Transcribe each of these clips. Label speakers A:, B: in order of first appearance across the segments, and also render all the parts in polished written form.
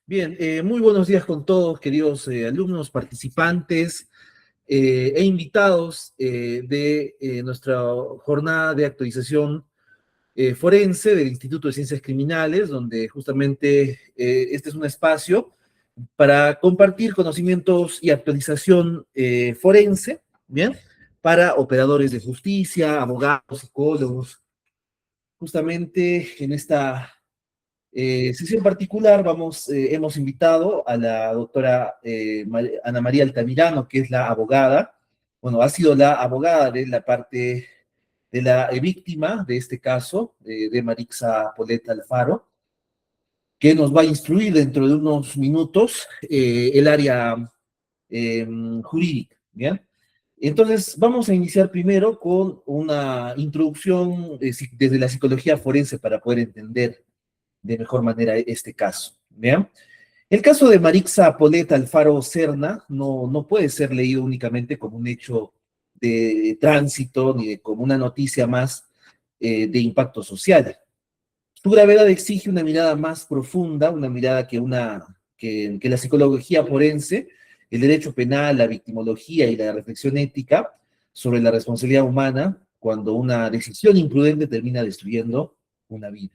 A: Bien, muy buenos días con todos, queridos alumnos, participantes e invitados de nuestra jornada de actualización forense del Instituto de Ciencias Criminales, donde justamente este es un espacio para compartir conocimientos y actualización forense, ¿bien? Para operadores de justicia, abogados, psicólogos. Justamente en esta sesión particular hemos invitado a la doctora Ana María Altamirano, que es la abogada, bueno, ha sido la abogada de la parte de la víctima de este caso, de Marixa Polet Alfaro, que nos va a instruir dentro de unos minutos el área eh, jurídica, ¿bien? Entonces, vamos a iniciar primero con una introducción desde la psicología forense para poder entender de mejor manera este caso. ¿Vean? El caso de Marixa Polet Alfaro Serna no puede ser leído únicamente como un hecho de tránsito ni como una noticia más de impacto social. Su gravedad exige una mirada más profunda, una mirada que la psicología forense, el derecho penal, la victimología y la reflexión ética sobre la responsabilidad humana cuando una decisión imprudente termina destruyendo una vida.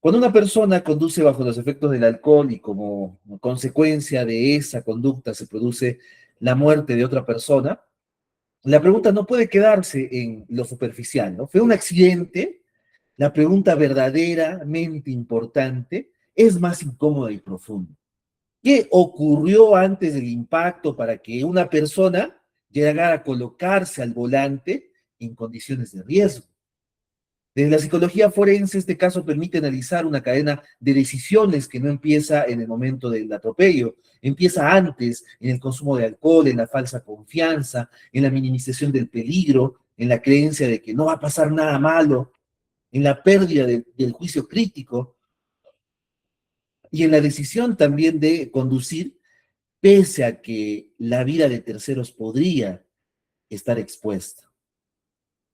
A: Cuando una persona conduce bajo los efectos del alcohol y como consecuencia de esa conducta se produce la muerte de otra persona, la pregunta no puede quedarse en lo superficial, ¿no? ¿Fue un accidente? La pregunta verdaderamente importante es más incómoda y profunda. ¿Qué ocurrió antes del impacto para que una persona llegara a colocarse al volante en condiciones de riesgo? Desde la psicología forense, este caso permite analizar una cadena de decisiones que no empieza en el momento del atropello, empieza antes, en el consumo de alcohol, en la falsa confianza, en la minimización del peligro, en la creencia de que no va a pasar nada malo, en la pérdida del juicio crítico y en la decisión también de conducir pese a que la vida de terceros podría estar expuesta.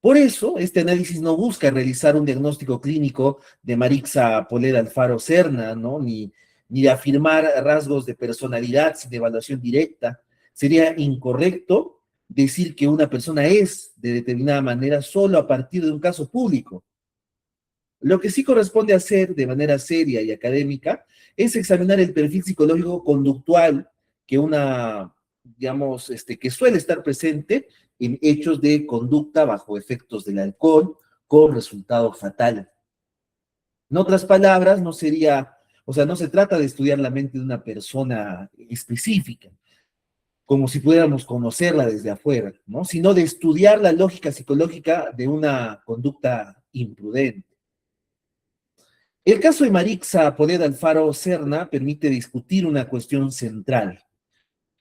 A: Por eso, este análisis no busca realizar un diagnóstico clínico de Marixa Poled Alfaro Serna, ¿no? Ni de afirmar rasgos de personalidad sin evaluación directa. Sería incorrecto decir que una persona es de determinada manera solo a partir de un caso público. Lo que sí corresponde hacer de manera seria y académica es examinar el perfil psicológico conductual que digamos, que suele estar presente en hechos de conducta bajo efectos del alcohol con resultado fatal. En otras palabras, no se trata de estudiar la mente de una persona específica, como si pudiéramos conocerla desde afuera, ¿no? Sino de estudiar la lógica psicológica de una conducta imprudente. El caso de Marixa Polet Alfaro Serna permite discutir una cuestión central.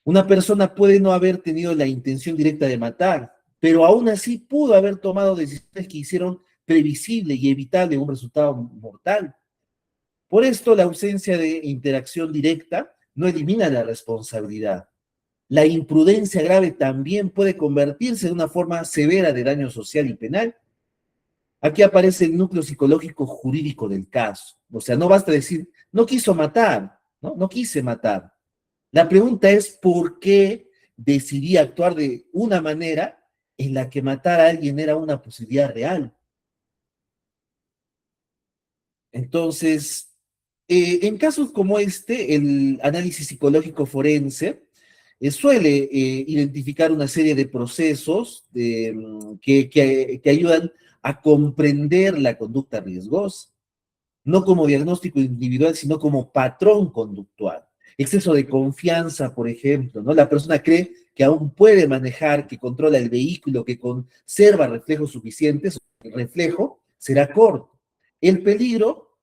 A: Una persona puede no haber tenido la intención directa de matar, pero aún así pudo haber tomado decisiones que hicieron previsible y evitable un resultado mortal. Por esto, la ausencia de interacción directa no elimina la responsabilidad. La imprudencia grave también puede convertirse en una forma severa de daño social y penal. Aquí aparece el núcleo psicológico jurídico del caso. O sea, no basta decir, no quiso matar, ¿no? No quise matar. La pregunta es, ¿por qué decidí actuar de una manera en la que matar a alguien era una posibilidad real? Entonces, en casos como este, el análisis psicológico forense suele identificar una serie de procesos que ayudan a comprender la conducta riesgosa, no como diagnóstico individual, sino como patrón conductual. Exceso de confianza, por ejemplo, ¿no? La persona cree que aún puede manejar, que controla el vehículo, que conserva reflejos suficientes, el reflejo será corto. El peligro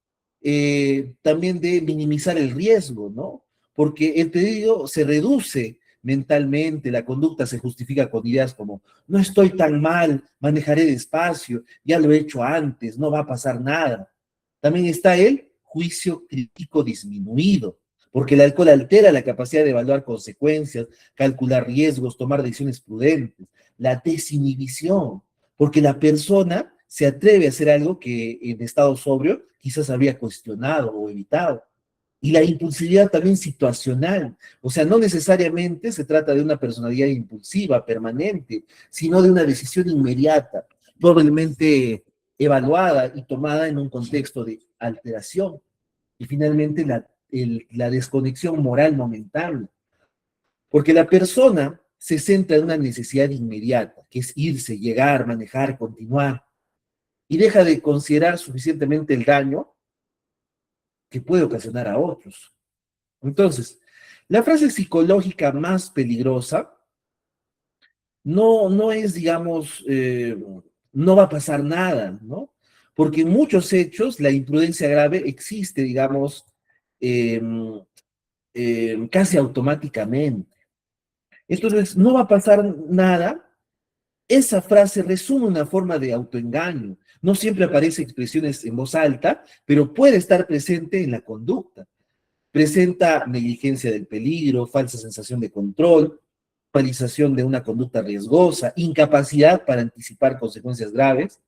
A: también de minimizar el riesgo, ¿no? Porque el peligro se reduce mentalmente, la conducta se justifica con ideas como, no estoy tan mal, manejaré despacio, ya lo he hecho antes, no va a pasar nada. También está el juicio crítico disminuido, porque el alcohol altera la capacidad de evaluar consecuencias, calcular riesgos, tomar decisiones prudentes. La desinhibición, porque la persona se atreve a hacer algo que en estado sobrio quizás habría cuestionado o evitado. Y la impulsividad también situacional, o sea, no necesariamente se trata de una personalidad impulsiva, permanente, sino de una decisión inmediata, probablemente evaluada y tomada en un contexto de alteración. Y finalmente la desconexión moral momentánea, porque la persona se centra en una necesidad inmediata, que es irse, llegar, manejar, continuar, y deja de considerar suficientemente el daño que puede ocasionar a otros. Entonces, la frase psicológica más peligrosa no es, digamos, no va a pasar nada, ¿no? Porque en muchos hechos la imprudencia grave existe, digamos, eh, casi automáticamente. Entonces, no va a pasar nada. Esa frase resume una forma de autoengaño. No siempre aparece expresiones en voz alta, pero puede estar presente en la conducta. Presenta negligencia del peligro, falsa sensación de control, paralización de una conducta riesgosa, incapacidad para anticipar consecuencias graves,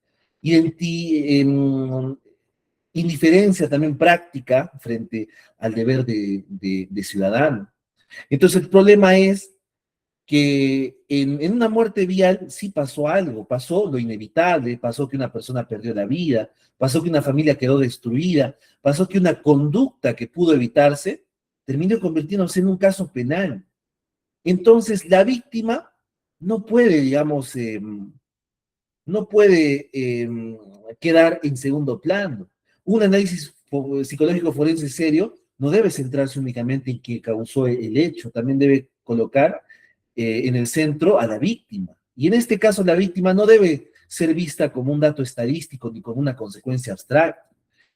A: indiferencia también práctica frente al deber de ciudadano. Entonces el problema es que en una muerte vial sí pasó algo, pasó lo inevitable, pasó que una persona perdió la vida, pasó que una familia quedó destruida, pasó que una conducta que pudo evitarse terminó convirtiéndose en un caso penal. Entonces la víctima no puede, digamos, no puede quedar en segundo plano. Un análisis psicológico forense serio no debe centrarse únicamente en qué causó el hecho, también debe colocar en el centro a la víctima. Y en este caso la víctima no debe ser vista como un dato estadístico ni como una consecuencia abstracta.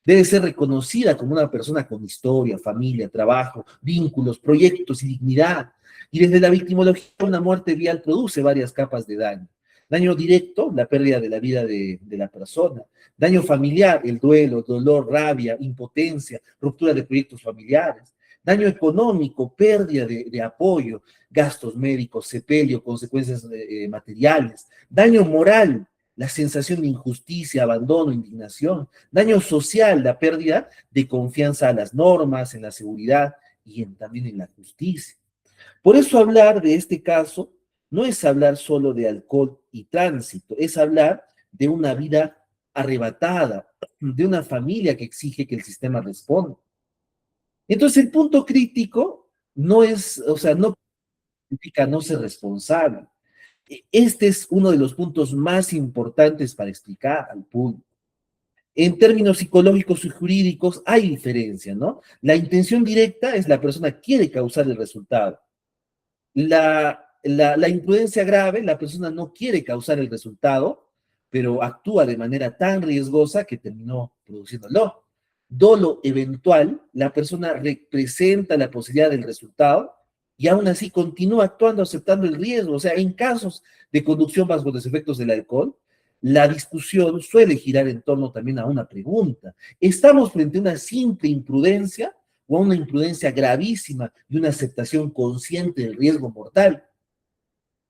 A: Debe ser reconocida como una persona con historia, familia, trabajo, vínculos, proyectos y dignidad. Y desde la victimología, una muerte vial produce varias capas de daño. Daño directo, la pérdida de la vida de la persona. Daño familiar, el duelo, dolor, rabia, impotencia, ruptura de proyectos familiares. Daño económico, pérdida de apoyo, gastos médicos, sepelio, consecuencias materiales. Daño moral, la sensación de injusticia, abandono, indignación. Daño social, la pérdida de confianza a las normas, en la seguridad y también en la justicia. Por eso hablar de este caso no es hablar solo de alcohol y tránsito, es hablar de una vida arrebatada, de una familia que exige que el sistema responda. Entonces el punto crítico no es, o sea, no significa no ser responsable. Este es uno de los puntos más importantes para explicar al público. En términos psicológicos y jurídicos hay diferencia, ¿no? La intención directa es la persona quiere causar el resultado. La imprudencia grave, la persona no quiere causar el resultado, pero actúa de manera tan riesgosa que terminó produciéndolo. Dolo eventual, la persona representa la posibilidad del resultado y aún así continúa actuando aceptando el riesgo. O sea, en casos de conducción bajo los efectos del alcohol, la discusión suele girar en torno también a una pregunta. ¿Estamos frente a una simple imprudencia o a una imprudencia gravísima y una aceptación consciente del riesgo mortal?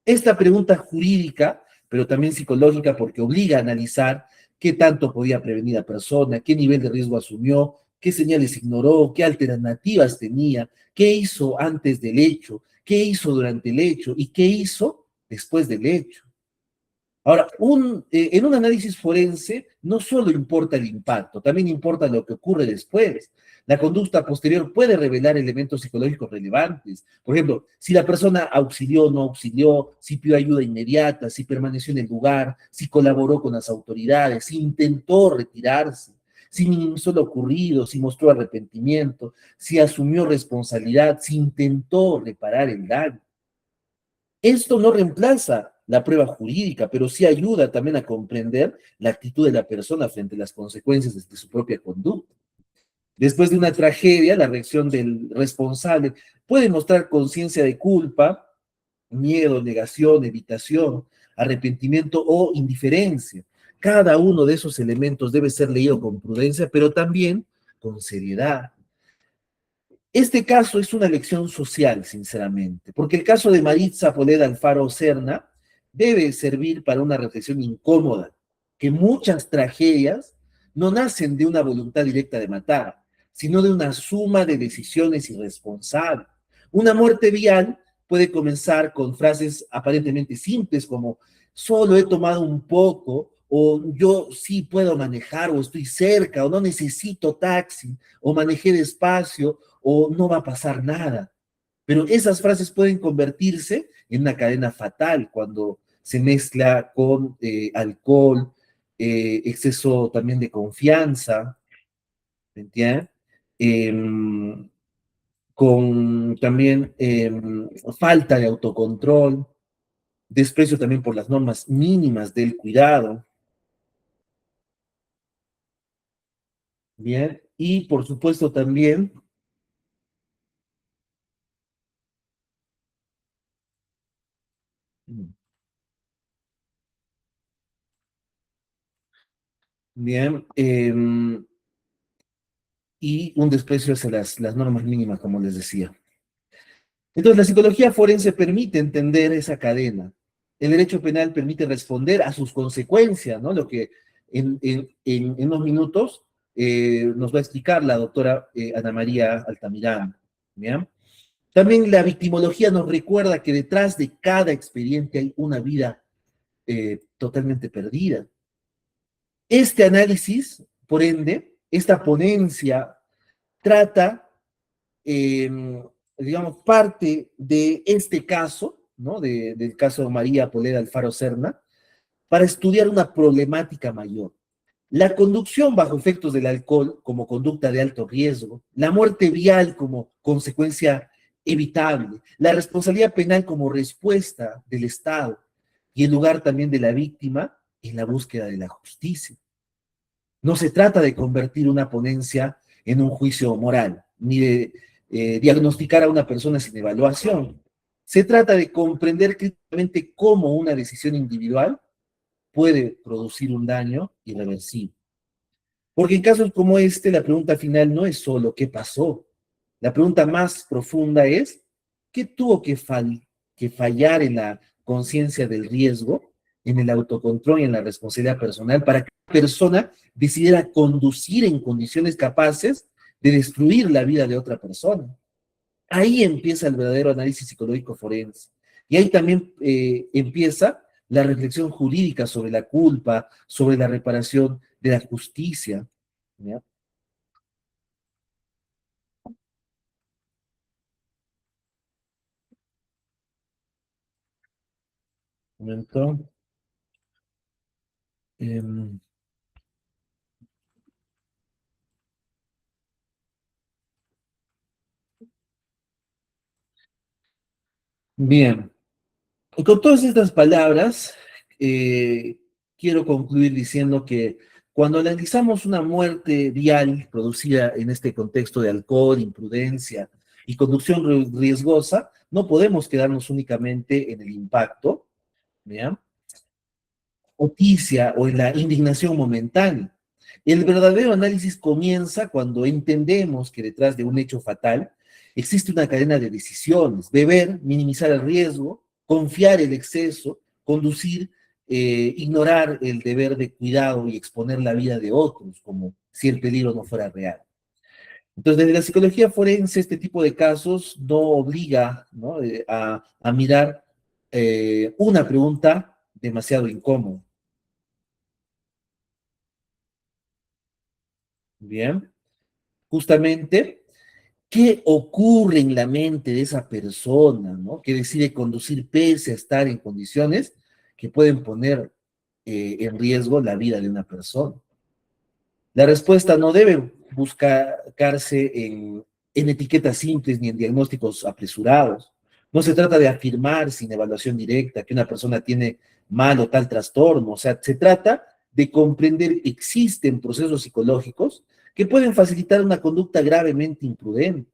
A: Esta pregunta jurídica, pero también psicológica, porque obliga a analizar qué tanto podía prevenir la persona, qué nivel de riesgo asumió, qué señales ignoró, qué alternativas tenía, qué hizo antes del hecho, qué hizo durante el hecho y qué hizo después del hecho. Ahora, en un análisis forense no solo importa el impacto, también importa lo que ocurre después. La conducta posterior puede revelar elementos psicológicos relevantes. Por ejemplo, si la persona auxilió o no auxilió, si pidió ayuda inmediata, si permaneció en el lugar, si colaboró con las autoridades, si intentó retirarse, si minimizó lo ocurrido, si mostró arrepentimiento, si asumió responsabilidad, si intentó reparar el daño. Esto no reemplaza la prueba jurídica, pero sí ayuda también a comprender la actitud de la persona frente a las consecuencias de su propia conducta. Después de una tragedia, la reacción del responsable puede mostrar conciencia de culpa, miedo, negación, evitación, arrepentimiento o indiferencia. Cada uno de esos elementos debe ser leído con prudencia, pero también con seriedad. Este caso es una lección social, sinceramente, porque el caso de Maritza Poleda Alfaro Serna debe servir para una reflexión incómoda, que muchas tragedias no nacen de una voluntad directa de matar, sino de una suma de decisiones irresponsables. Una muerte vial puede comenzar con frases aparentemente simples como solo he tomado un poco, o yo sí puedo manejar, o estoy cerca, o no necesito taxi, o manejé despacio, o no va a pasar nada. Pero esas frases pueden convertirse en una cadena fatal cuando se mezcla con alcohol, exceso también de confianza, ¿me entiendes? Em, con también falta de autocontrol, desprecio también por las normas mínimas del cuidado, ¿bien? Y por supuesto también, ¿bien? Y un desprecio hacia las normas mínimas, como les decía. Entonces, la psicología forense permite entender esa cadena. El derecho penal permite responder a sus consecuencias, ¿no? Lo que en unos minutos nos va a explicar la doctora Ana María Altamirano. ¿Bien? También la victimología nos recuerda que detrás de cada expediente hay una vida totalmente perdida. Este análisis, por ende, esta ponencia trata eh, digamos, parte de este caso, ¿no? Del caso de María Poleda Alfaro Serna, para estudiar una problemática mayor. La conducción bajo efectos del alcohol como conducta de alto riesgo, la muerte vial como consecuencia evitable, la responsabilidad penal como respuesta del Estado y el lugar también de la víctima en la búsqueda de la justicia. No se trata de convertir una ponencia en un juicio moral, ni de diagnosticar a una persona sin evaluación. Se trata de comprender críticamente cómo una decisión individual puede producir un daño irreversible. Porque en casos como este, la pregunta final no es solo qué pasó. La pregunta más profunda es qué tuvo que fallar en la conciencia del riesgo, en el autocontrol y en la responsabilidad personal para que la persona decidiera conducir en condiciones capaces de destruir la vida de otra persona. Ahí empieza el verdadero análisis psicológico forense. Y ahí también empieza la reflexión jurídica sobre la culpa, sobre la reparación de la justicia. ¿Ya? Un momento. Em, bien, y con todas estas palabras, eh, quiero concluir diciendo que cuando analizamos una muerte vial producida en este contexto de alcohol, imprudencia y conducción riesgosa, no podemos quedarnos únicamente en el impacto, ¿ya? Noticia o en la indignación momentánea. El verdadero análisis comienza cuando entendemos que detrás de un hecho fatal existe una cadena de decisiones, beber, minimizar el riesgo, confiar el exceso, conducir, ignorar el deber de cuidado y exponer la vida de otros, como si el peligro no fuera real. Entonces, desde la psicología forense, este tipo de casos no obliga, ¿no? A mirar una pregunta demasiado incómoda. Bien, justamente, ¿qué ocurre en la mente de esa persona, ¿no? Que decide conducir pese a estar en condiciones que pueden poner en riesgo la vida de una persona? La respuesta no debe buscarse en etiquetas simples ni en diagnósticos apresurados. No se trata de afirmar sin evaluación directa que una persona tiene mal o tal trastorno. O sea, se trata de comprender que existen procesos psicológicos que pueden facilitar una conducta gravemente imprudente.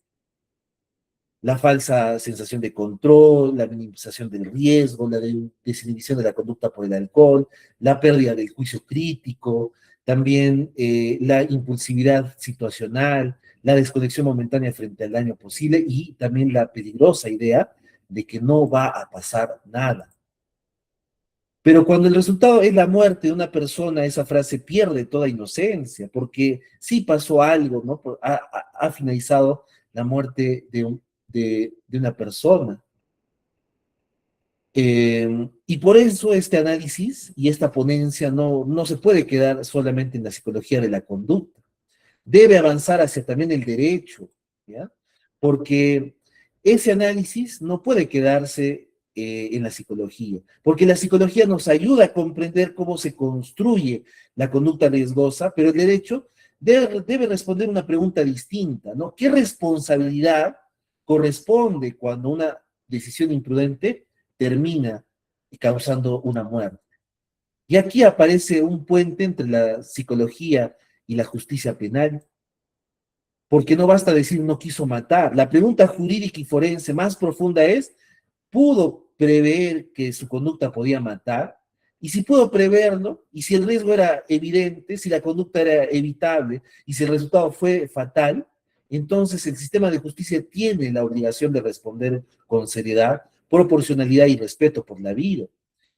A: La falsa sensación de control, la minimización del riesgo, la desinhibición de la conducta por el alcohol, la pérdida del juicio crítico, también la impulsividad situacional, la desconexión momentánea frente al daño posible y también la peligrosa idea de que no va a pasar nada. Pero cuando el resultado es la muerte de una persona, esa frase pierde toda inocencia, porque sí pasó algo, ¿no? Ha finalizado la muerte de una persona. Y por eso este análisis y esta ponencia no se puede quedar solamente en la psicología de la conducta. Debe avanzar hacia también el derecho, ¿ya? Porque ese análisis no puede quedarse en la psicología, porque la psicología nos ayuda a comprender cómo se construye la conducta riesgosa, pero el derecho debe responder una pregunta distinta, ¿no? ¿Qué responsabilidad corresponde cuando una decisión imprudente termina causando una muerte? Y aquí aparece un puente entre la psicología y la justicia penal, porque no basta decir no quiso matar. La pregunta jurídica y forense más profunda es, ¿pudo prever que su conducta podía matar? Y si pudo preverlo, y si el riesgo era evidente, si la conducta era evitable, y si el resultado fue fatal, entonces el sistema de justicia tiene la obligación de responder con seriedad, proporcionalidad y respeto por la vida.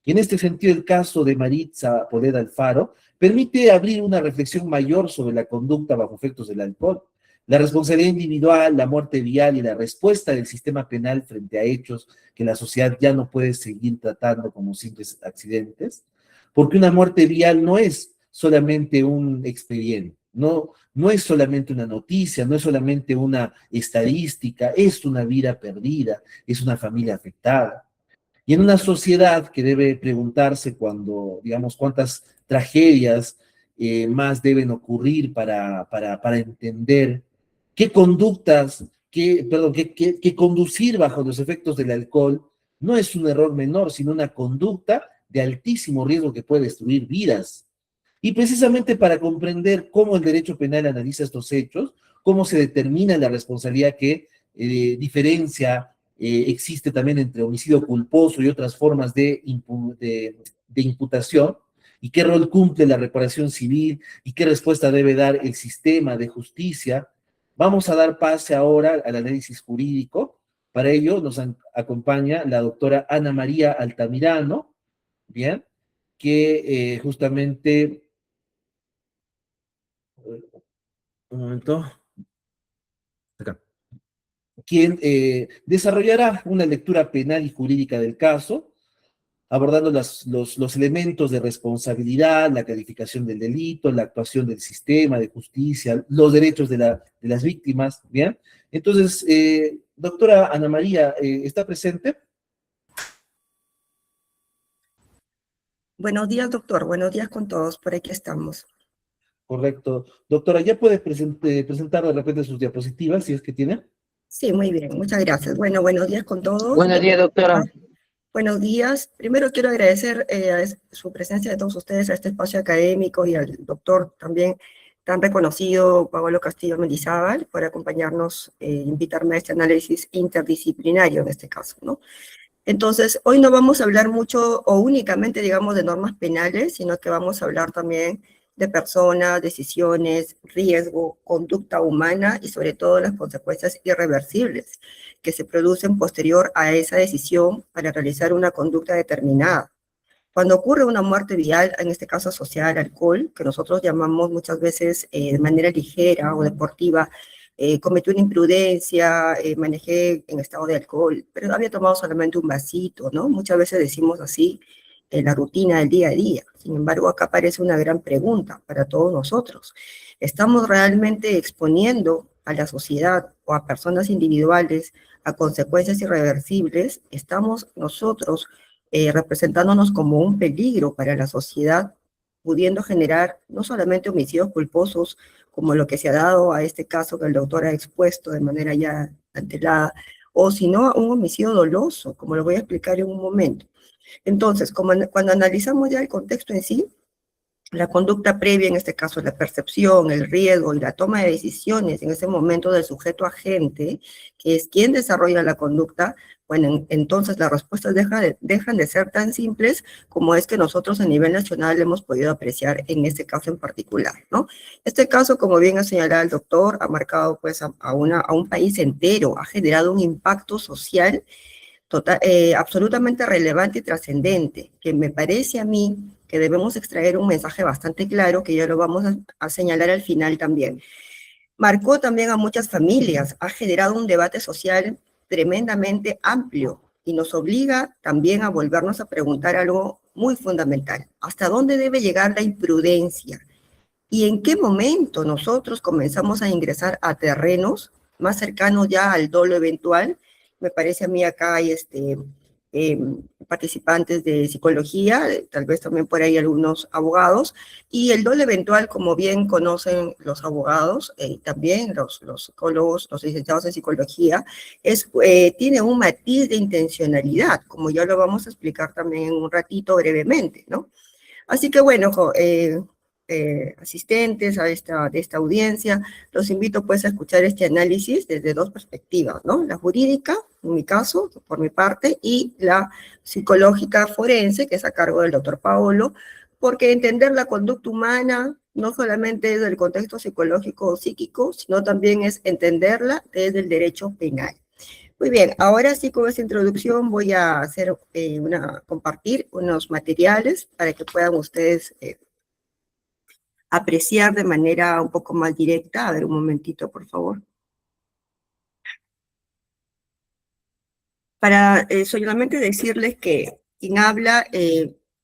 A: Y en este sentido, el caso de Maritza Poleda Alfaro permite abrir una reflexión mayor sobre la conducta bajo efectos del alcohol. La responsabilidad individual, la muerte vial y la respuesta del sistema penal frente a hechos que la sociedad ya no puede seguir tratando como simples accidentes, porque una muerte vial no es solamente un expediente, no es solamente una noticia, no es solamente una estadística, es una vida perdida, es una familia afectada. Y en una sociedad que debe preguntarse cuando, digamos, cuántas tragedias más deben ocurrir para entender qué conductas, qué conducir bajo los efectos del alcohol no es un error menor, sino una conducta de altísimo riesgo que puede destruir vidas. Y precisamente para comprender cómo el derecho penal analiza estos hechos, cómo se determina la responsabilidad que diferencia existe también entre homicidio culposo y otras formas de imputación, y qué rol cumple la reparación civil y qué respuesta debe dar el sistema de justicia. Vamos a dar pase ahora al análisis jurídico. Para ello nos acompaña la doctora Ana María Altamirano, ¿bien? Que justamente, un momento, acá, quien desarrollará una lectura penal y jurídica del caso, abordando los elementos de responsabilidad, la calificación del delito, la actuación del sistema de justicia, los derechos de las víctimas, ¿bien? Entonces, doctora Ana María, ¿está presente?
B: Buenos días, doctor. Buenos días con todos. Por aquí estamos.
A: Correcto. Doctora, ¿ya puede presentar de repente sus diapositivas, si es que tiene?
B: Sí, muy bien. Muchas gracias. Bueno, buenos días con todos.
C: Buenos días,
B: Ah,
C: doctora.
B: Buenos días. Primero quiero agradecer su presencia de todos ustedes a este espacio académico y al doctor también tan reconocido, Pablo Castillo Mendizábal, por acompañarnos, invitarme a este análisis interdisciplinario en este caso, ¿no? Entonces, hoy no vamos a hablar mucho o únicamente, digamos, de normas penales, sino que vamos a hablar también de personas, decisiones, riesgo, conducta humana y sobre todo las consecuencias irreversibles que se producen posterior a esa decisión para realizar una conducta determinada. Cuando ocurre una muerte vial, en este caso asociada al alcohol, que nosotros llamamos muchas veces de manera ligera o deportiva, cometí una imprudencia, manejé en estado de alcohol, pero había tomado solamente un vasito, ¿no? Muchas veces decimos así en la rutina del día a día. Sin embargo, acá aparece una gran pregunta para todos nosotros. ¿Estamos realmente exponiendo a la sociedad o a personas individuales a consecuencias irreversibles? ¿Estamos nosotros representándonos como un peligro para la sociedad, pudiendo generar no solamente homicidios culposos, como lo que se ha dado a este caso que el doctor ha expuesto de manera ya antelada, o sino un homicidio doloso, como lo voy a explicar en un momento? Entonces, cuando analizamos ya el contexto en sí, la conducta previa, en este caso la percepción, el riesgo y la toma de decisiones en ese momento del sujeto agente, que es quien desarrolla la conducta, bueno, entonces las respuestas dejan de ser tan simples como es que nosotros a nivel nacional hemos podido apreciar en este caso en particular, ¿no? Este caso, como bien ha señalado el doctor, ha marcado pues a un país entero, ha generado un impacto social absolutamente relevante y trascendente, que me parece a mí que debemos extraer un mensaje bastante claro, que ya lo vamos a señalar al final también. Marcó también a muchas familias, ha generado un debate social tremendamente amplio y nos obliga también a volvernos a preguntar algo muy fundamental. ¿Hasta dónde debe llegar la imprudencia? ¿Y en qué momento nosotros comenzamos a ingresar a terrenos más cercanos ya al dolo eventual? Me parece a mí acá hay eh, participantes de psicología, tal vez también por ahí algunos abogados, y el dolo eventual, como bien conocen los abogados, también los psicólogos, los licenciados en psicología, tiene un matiz de intencionalidad, como ya lo vamos a explicar también en un ratito brevemente, ¿no? Así que bueno, asistentes de esta audiencia, los invito pues a escuchar este análisis desde dos perspectivas, ¿no? La jurídica, en mi caso, por mi parte, y la psicológica forense, que es a cargo del doctor Paolo, porque entender la conducta humana no solamente desde el contexto psicológico o psíquico, sino también es entenderla desde el derecho penal. Muy bien, ahora sí con esta introducción voy a compartir unos materiales para que puedan ustedes apreciar de manera un poco más directa. A ver, un momentito, por favor. Para solamente decirles que quien habla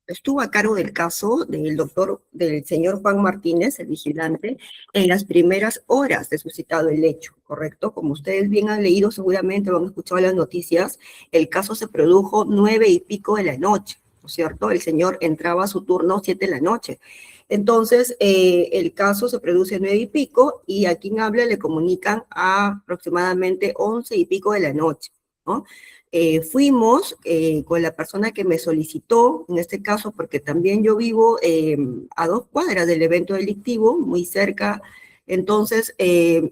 B: estuvo a cargo del caso del señor Juan Martínez, el vigilante, en las primeras horas de suscitado el hecho, ¿correcto? Como ustedes bien han leído seguramente o han escuchado las noticias, el caso se produjo 9:00 de la noche, ¿no es cierto? El señor entraba a su turno 7:00 de la noche. Entonces, el caso se produce 9:00 y a quien habla le comunican a aproximadamente 11:00 de la noche, ¿no? Fuimos con la persona que me solicitó, en este caso, porque también yo vivo a 2 cuadras del evento delictivo, muy cerca, entonces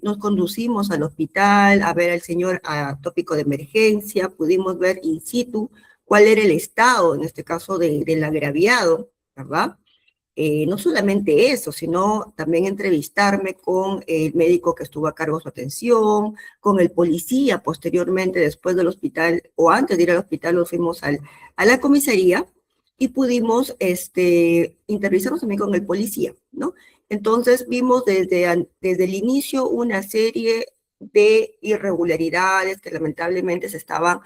B: nos conducimos al hospital a ver al señor atópico de emergencia, pudimos ver in situ cuál era el estado, en este caso, del agraviado, ¿verdad? No solamente eso, sino también entrevistarme con el médico que estuvo a cargo de su atención, con el policía posteriormente, después del hospital, o antes de ir al hospital, nos fuimos a la comisaría y pudimos entrevistarnos también con el policía, ¿no? Entonces vimos desde el inicio una serie de irregularidades que lamentablemente se estaban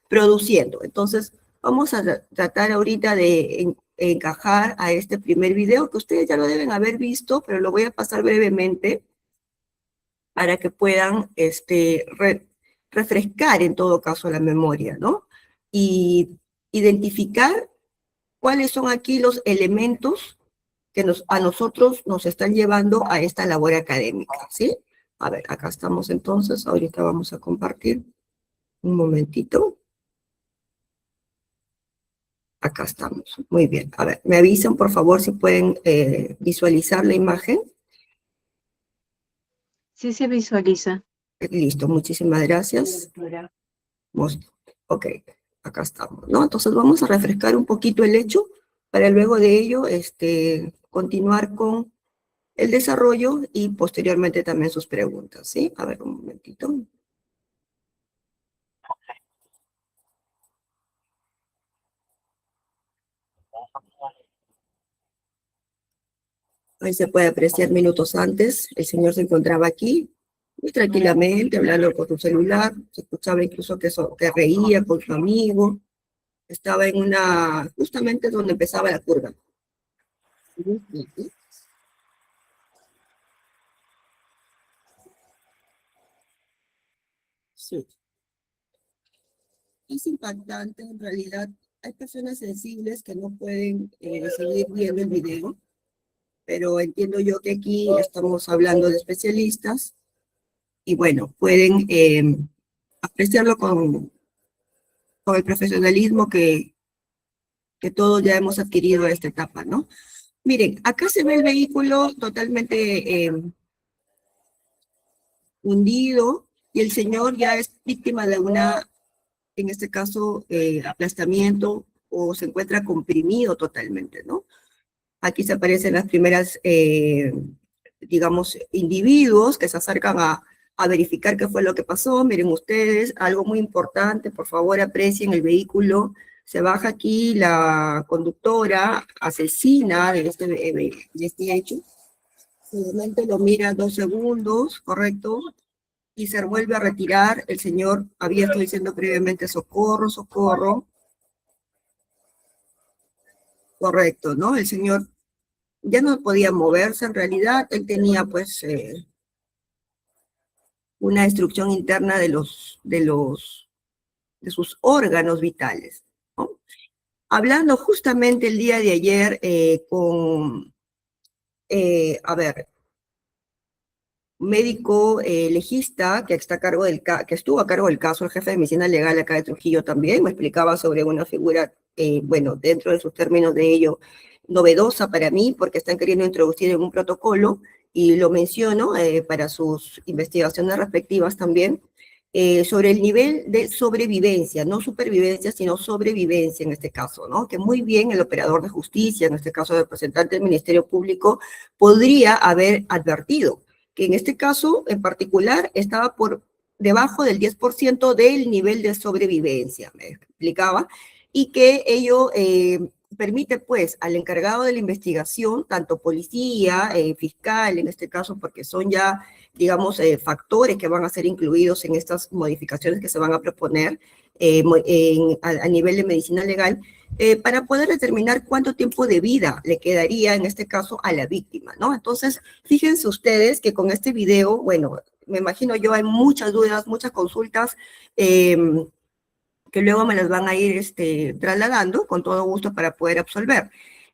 B: produciendo. Entonces, vamos a tratar ahorita de encajar a este primer video, que ustedes ya lo deben haber visto, pero lo voy a pasar brevemente para que puedan refrescar en todo caso la memoria, ¿no? Y identificar cuáles son aquí los elementos que a nosotros nos están llevando a esta labor académica, ¿sí? A ver, acá estamos entonces, ahorita vamos a compartir. Un momentito. Acá estamos. Muy bien. A ver, me avisan, por favor, si pueden visualizar la imagen.
C: Sí se visualiza.
B: Listo, muchísimas gracias. Ok, acá estamos, ¿no? Entonces vamos a refrescar un poquito el hecho para luego de ello continuar con el desarrollo y posteriormente también sus preguntas, ¿sí? A ver, un momentito. Ahí se puede apreciar minutos antes, el señor se encontraba aquí, muy tranquilamente, hablando con su celular, se escuchaba incluso que reía con su amigo, estaba justamente donde empezaba la curva. Sí. Es impactante, en realidad, hay personas sensibles que no pueden seguir viendo el video, pero entiendo yo que aquí estamos hablando de especialistas, y bueno, pueden apreciarlo con el profesionalismo que todos ya hemos adquirido a esta etapa, ¿no? Miren, acá se ve el vehículo totalmente hundido y el señor ya es víctima de en este caso, aplastamiento o se encuentra comprimido totalmente, ¿no? Aquí se aparecen las primeras, digamos, individuos que se acercan a verificar qué fue lo que pasó. Miren ustedes, algo muy importante, por favor aprecien el vehículo. Se baja aquí la conductora asesina de este hecho. Simplemente lo mira 2 segundos, ¿correcto? Y se vuelve a retirar. El señor había estado diciendo previamente socorro, socorro. Correcto, ¿no? El señor ya no podía moverse en realidad. Él tenía pues una destrucción interna de sus órganos vitales, ¿no? Hablando justamente el día de ayer a ver, un médico legista que estuvo a cargo del caso, el jefe de medicina legal acá de Trujillo también, me explicaba sobre una figura, bueno, dentro de sus términos de ello, novedosa para mí, porque están queriendo introducir en un protocolo, y lo menciono para sus investigaciones respectivas también, sobre el nivel de sobrevivencia, no supervivencia, sino sobrevivencia en este caso, ¿no? Que muy bien el operador de justicia, en este caso el representante del Ministerio Público, podría haber advertido que en este caso en particular estaba por debajo del 10% del nivel de sobrevivencia, me explicaba, y que ello permite pues al encargado de la investigación, tanto policía, fiscal en este caso, porque son ya, digamos, factores que van a ser incluidos en estas modificaciones que se van a proponer a nivel de medicina legal, para poder determinar cuánto tiempo de vida le quedaría, en este caso, a la víctima, ¿no? Entonces, fíjense ustedes que con este video, bueno, me imagino yo hay muchas dudas, muchas consultas, que luego me las van a ir trasladando con todo gusto para poder absolver.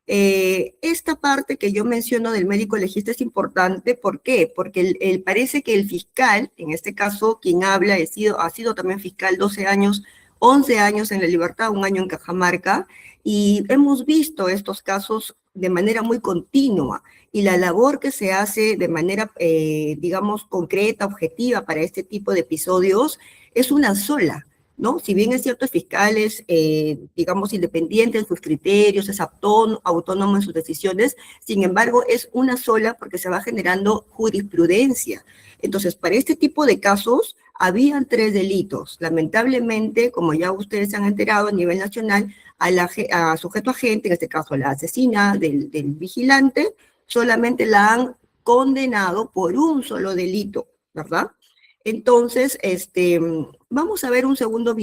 B: Esta parte que yo menciono del médico legista es importante, ¿por qué? Porque parece que el fiscal, en este caso quien habla, ha sido también fiscal 12 años, 11 años en La Libertad, 1 año en Cajamarca, y hemos visto estos casos de manera muy continua, y la labor que se hace de manera, digamos, concreta, objetiva para este tipo de episodios es una sola, ¿no? Si bien es cierto, el fiscal es, digamos, independiente en sus criterios, es autónomo en sus decisiones, sin embargo, es una sola porque se va generando jurisprudencia. Entonces, para este tipo de casos, habían 3 delitos. Lamentablemente, como ya ustedes se han enterado a nivel nacional, a sujeto agente, en este caso a la asesina del vigilante, solamente la han condenado por un solo delito, ¿verdad? Entonces, vamos a ver un segundo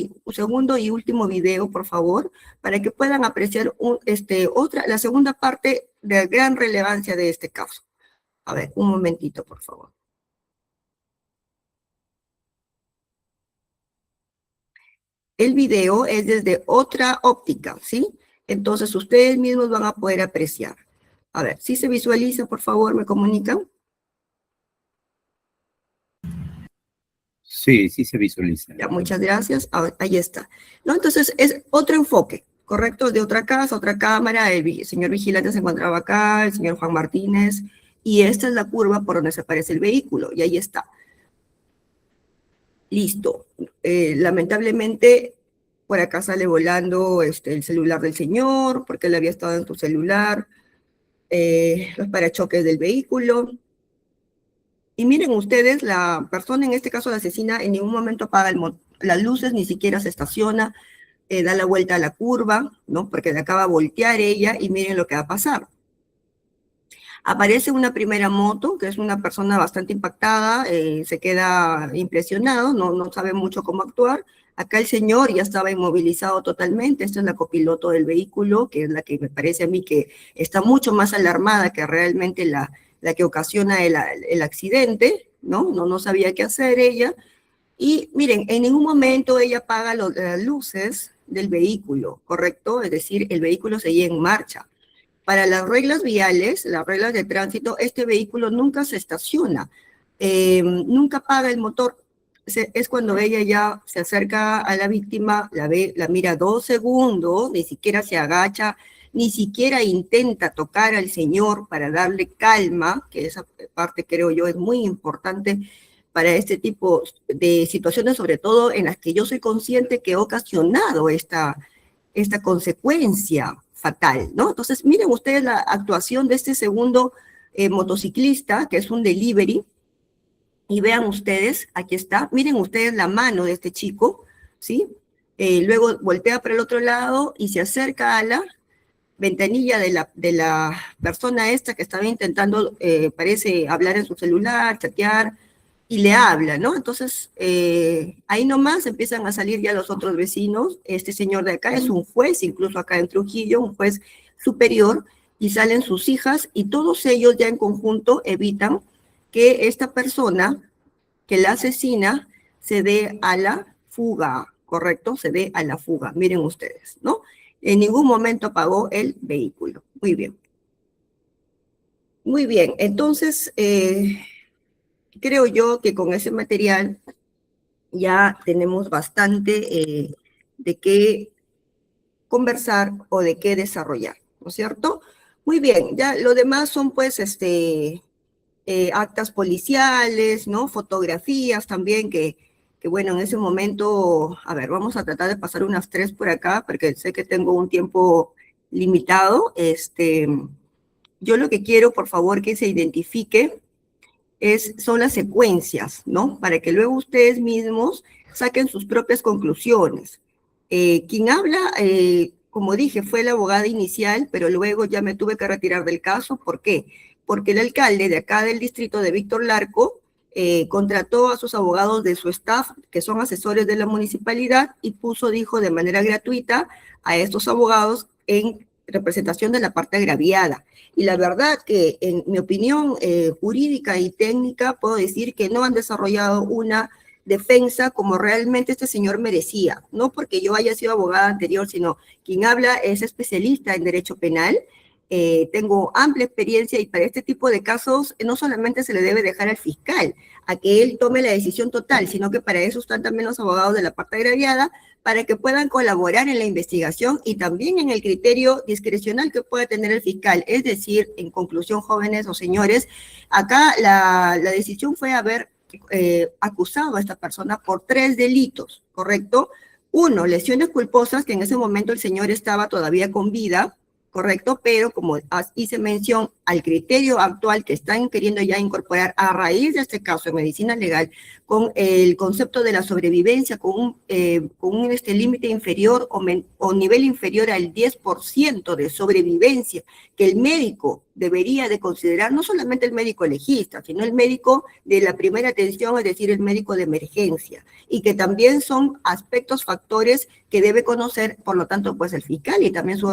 B: y último video, por favor, para que puedan apreciar la segunda parte de gran relevancia de este caso. A ver, un momentito, por favor. El video es desde otra óptica, ¿sí? Entonces, ustedes mismos van a poder apreciar. A ver, si se visualiza, por favor, me comunican.
C: Sí, sí se visualiza.
B: Ya, muchas gracias. Ahí está. ¿No? Entonces, es otro enfoque, ¿correcto? De otra casa, otra cámara. El señor vigilante se encontraba acá, el señor Juan Martínez, y esta es la curva por donde se aparece el vehículo, y ahí está. Listo. Lamentablemente, por acá sale volando el celular del señor, porque él había estado en su celular, los parachoques del vehículo. Y miren ustedes, la persona, en este caso la asesina, en ningún momento apaga las luces, ni siquiera se estaciona, da la vuelta a la curva, ¿no? Porque le acaba de voltear ella, y miren lo que va a pasar. Aparece una primera moto, que es una persona bastante impactada, se queda impresionado, no sabe mucho cómo actuar. Acá el señor ya estaba inmovilizado totalmente. Esta es la copiloto del vehículo, que es la que me parece a mí que está mucho más alarmada que realmente la que ocasiona el accidente, ¿no? No sabía qué hacer ella. Y miren, en ningún momento ella apaga las luces del vehículo, ¿correcto? Es decir, el vehículo seguía en marcha. Para las reglas viales, las reglas de tránsito, este vehículo nunca se estaciona, nunca apaga el motor. Es cuando ella ya se acerca a la víctima, la mira 2 segundos, ni siquiera se agacha, ni siquiera intenta tocar al señor para darle calma, que esa parte creo yo es muy importante para este tipo de situaciones, sobre todo en las que yo soy consciente que he ocasionado esta consecuencia fatal, ¿no? Entonces, miren ustedes la actuación de este segundo motociclista, que es un delivery, Y vean ustedes, aquí está, miren ustedes la mano de este chico, ¿sí? Luego voltea para el otro lado y se acerca a la ventanilla de la persona esta que estaba intentando, parece, hablar en su celular, chatear, y le habla, ¿no? Entonces, ahí nomás empiezan a salir ya los otros vecinos. Este señor de acá es un juez, incluso acá en Trujillo, un juez superior, y salen sus hijas, y todos ellos ya en conjunto evitan que esta persona que la asesina se dé a la fuga, ¿correcto? Se dé a la fuga, miren ustedes, ¿no? En ningún momento apagó el vehículo. Muy bien. Muy bien, entonces creo yo que con ese material ya tenemos bastante de qué conversar o de qué desarrollar, ¿no es cierto? Muy bien, ya lo demás son pues actas policiales, ¿no? Fotografías también que, bueno, en ese momento, a ver, vamos a tratar de pasar unas 3 por acá, porque sé que tengo un tiempo limitado. Yo lo que quiero, por favor, que se identifique son las secuencias, ¿no? Para que luego ustedes mismos saquen sus propias conclusiones. Quien habla, como dije, fue la abogada inicial, pero luego ya me tuve que retirar del caso. ¿Por qué? Porque el alcalde de acá del distrito de Víctor Larco contrató a sus abogados de su staff, que son asesores de la municipalidad, y dijo de manera gratuita a estos abogados en representación de la parte agraviada. Y la verdad que en mi opinión jurídica y técnica puedo decir que no han desarrollado una defensa como realmente este señor merecía, no porque yo haya sido abogada anterior, sino quien habla es especialista en derecho penal. Tengo amplia experiencia y para este tipo de casos no solamente se le debe dejar al fiscal a que él tome la decisión total, sino que para eso están también los abogados de la parte agraviada, para que puedan colaborar en la investigación y también en el criterio discrecional que pueda tener el fiscal. Es decir, en conclusión, jóvenes o señores, acá la decisión fue haber acusado a esta persona por 3 delitos, ¿correcto? 1, lesiones culposas, que en ese momento el señor estaba todavía con vida, ¿correcto? Pero como hice mención al criterio actual que están queriendo ya incorporar a raíz de este caso en medicina legal, con el concepto de la sobrevivencia, con un límite inferior o nivel inferior al 10% de sobrevivencia, que el médico debería de considerar, no solamente el médico legista, sino el médico de la primera atención, es decir, el médico de emergencia, y que también son aspectos, factores que debe conocer, por lo tanto, pues el fiscal y también su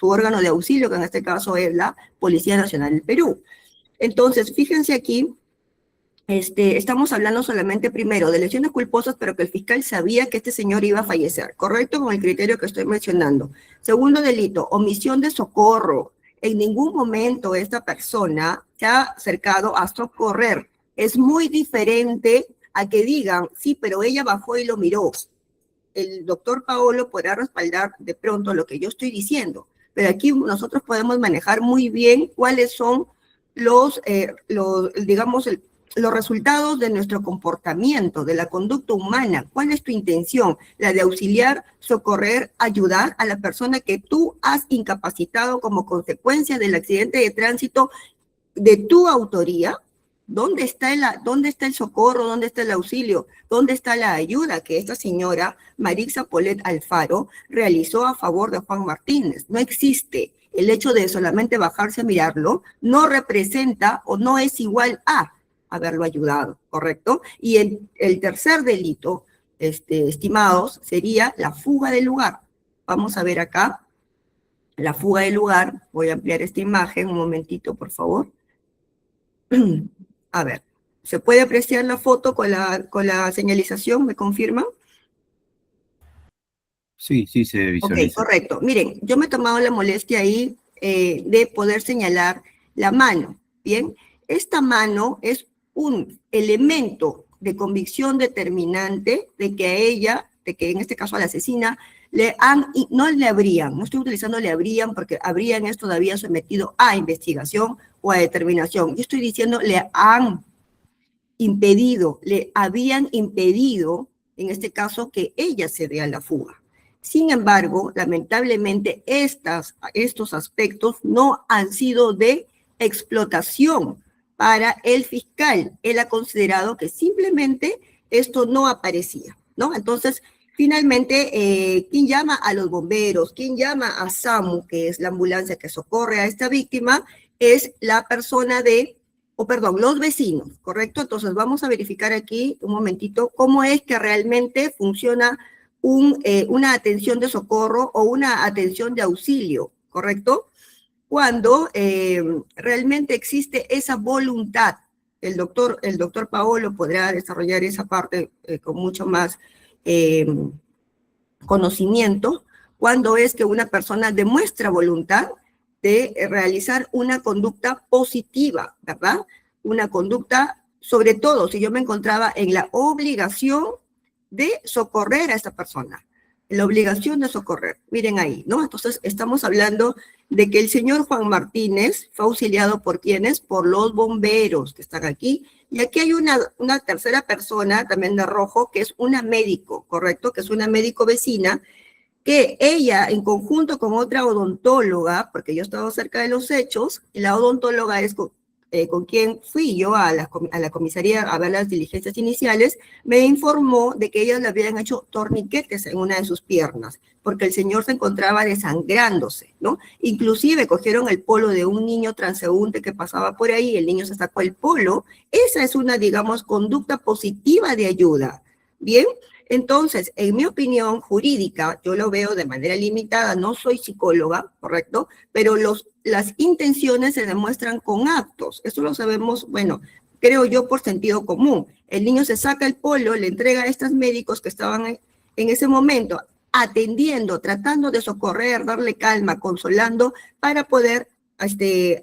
B: órgano de auxilio, que en este caso es la Policía Nacional del Perú. Entonces, fíjense aquí, estamos hablando solamente primero de lesiones culposas, pero que el fiscal sabía que este señor iba a fallecer, ¿correcto? Con el criterio que estoy mencionando. Segundo delito, omisión de socorro. En ningún momento esta persona se ha acercado a socorrer. Es muy diferente a que digan, sí, pero ella bajó y lo miró. El doctor Paolo podrá respaldar de pronto lo que yo estoy diciendo, pero aquí nosotros podemos manejar muy bien cuáles son digamos, los resultados de nuestro comportamiento, de la conducta humana. ¿Cuál es tu intención? La de auxiliar, socorrer, ayudar a la persona que tú has incapacitado como consecuencia del accidente de tránsito de tu autoría. ¿Dónde está el socorro? ¿Dónde está el auxilio? ¿Dónde está la ayuda que esta señora Marixa Polet Alfaro realizó a favor de Juan Martínez? No existe. El hecho de solamente bajarse a mirarlo no representa o no es igual a haberlo ayudado, ¿correcto? Y el tercer delito, estimados, sería la fuga del lugar. Vamos a ver acá la fuga del lugar. Voy a ampliar esta imagen un momentito, por favor. A ver, ¿se puede apreciar la foto con la señalización? ¿Me confirman?
C: Sí, sí se visualiza.
B: Ok, correcto. Miren, yo me he tomado la molestia ahí de poder señalar la mano. Bien, esta mano es un elemento de convicción determinante de que a ella, de que en este caso a la asesina, no le habrían, no estoy utilizando le habrían porque habrían es todavía sometido a investigación o a determinación. Yo estoy diciendo le habían impedido, en este caso, que ella se dé a la fuga. Sin embargo, lamentablemente, estos aspectos no han sido de explotación para el fiscal. Él ha considerado que simplemente esto no aparecía, ¿no? Entonces, finalmente, ¿quién llama a los bomberos? ¿Quién llama a SAMU, que es la ambulancia que socorre a esta víctima? Es la persona los vecinos, ¿correcto? Entonces, vamos a verificar aquí un momentito cómo es que realmente funciona una atención de socorro o una atención de auxilio, ¿correcto? Cuando realmente existe esa voluntad. El doctor Paolo podrá desarrollar esa parte con mucho más conocimiento, cuando es que una persona demuestra voluntad de realizar una conducta positiva, ¿verdad? Una conducta, sobre todo si yo me encontraba en la obligación de socorrer a esta persona, la obligación de socorrer. Miren ahí, ¿no? Entonces estamos hablando de que el señor Juan Martínez fue auxiliado por ¿quiénes? Por los bomberos que están aquí. Y aquí hay una tercera persona, también de rojo, que es una médico, ¿correcto? Que es una médico vecina, que ella, en conjunto con otra odontóloga, porque yo estaba cerca de los hechos, y la odontóloga es con quien fui yo a la comisaría a ver las diligencias iniciales, me informó de que ellas le habían hecho torniquetes en una de sus piernas, porque el señor se encontraba desangrándose, ¿no? Inclusive cogieron el polo de un niño transeúnte que pasaba por ahí, el niño se sacó el polo. Esa es una, digamos, conducta positiva de ayuda, ¿bien? Entonces, en mi opinión jurídica, yo lo veo de manera limitada, no soy psicóloga, ¿correcto? Pero las intenciones se demuestran con actos. Eso lo sabemos, bueno, creo yo por sentido común. El niño se saca el polo, le entrega a estos médicos que estaban en ese momento atendiendo, tratando de socorrer, darle calma, consolando, para poder hacer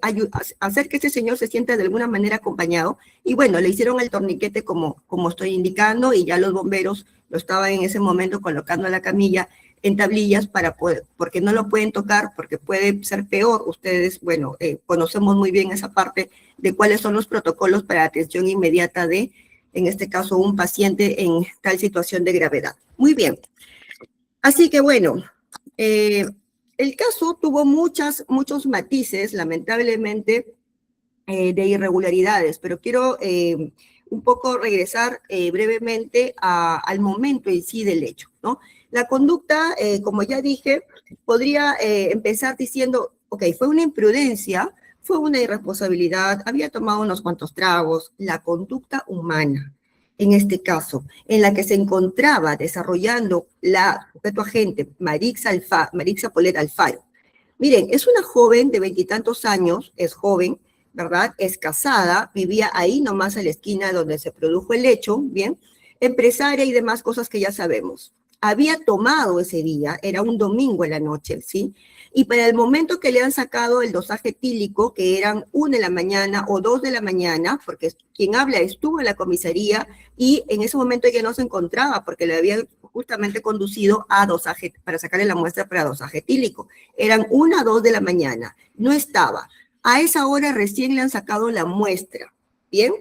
B: que ese señor se sienta de alguna manera acompañado. Y bueno, le hicieron el torniquete como estoy indicando, y ya los bomberos lo estaban en ese momento colocando a la camilla en tablillas para poder, porque no lo pueden tocar, porque puede ser peor. Ustedes, bueno, conocemos muy bien esa parte de cuáles son los protocolos para atención inmediata de, en este caso, un paciente en tal situación de gravedad. Muy bien. Así que bueno, el caso tuvo muchos matices, lamentablemente, de irregularidades, pero quiero un poco regresar brevemente al momento en sí del hecho, ¿no? La conducta, como ya dije, podría empezar diciendo, ok, fue una imprudencia, fue una irresponsabilidad, había tomado unos cuantos tragos, la conducta humana, en este caso, en la que se encontraba desarrollando la sujeto agente Marixa Polet Alfaro. Miren, es una joven de 20 y tantos años, es joven, ¿verdad? Es casada, vivía ahí nomás a la esquina donde se produjo el hecho, ¿bien? Empresaria y demás cosas que ya sabemos. Había tomado ese día, era un domingo en la noche, ¿sí? Y para el momento que le han sacado el dosaje etílico, que eran 1 de la mañana o 2 de la mañana, porque quien habla estuvo en la comisaría y en ese momento ella no se encontraba porque le habían justamente conducido a dosaje, para sacarle la muestra para dosaje etílico. Eran 1 a 2 de la mañana, no estaba. A esa hora recién le han sacado la muestra, ¿bien?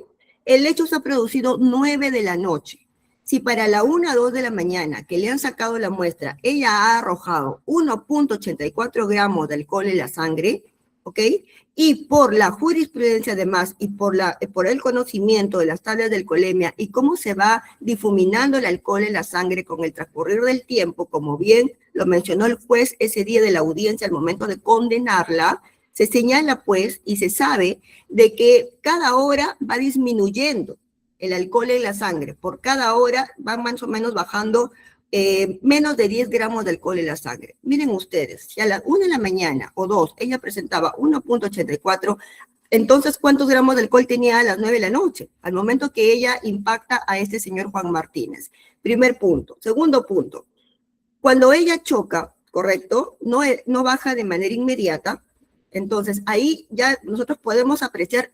B: El hecho se ha producido 9 de la noche. Si para la 1 a 2 de la mañana que le han sacado la muestra, ella ha arrojado 1.84 gramos de alcohol en la sangre, ¿ok? Y por la jurisprudencia además y por el conocimiento de las tablas de alcoholemia y cómo se va difuminando el alcohol en la sangre con el transcurrir del tiempo, como bien lo mencionó el juez ese día de la audiencia al momento de condenarla, se señala pues y se sabe de que cada hora va disminuyendo el alcohol en la sangre. Por cada hora van más o menos bajando menos de 10 gramos de alcohol en la sangre. Miren ustedes, si a las 1 de la mañana o 2 ella presentaba 1.84, entonces ¿cuántos gramos de alcohol tenía a las 9 de la noche? Al momento que ella impacta a este señor Juan Martínez. Primer punto. Segundo punto, cuando ella choca, ¿correcto? No baja de manera inmediata. Entonces ahí ya nosotros podemos apreciar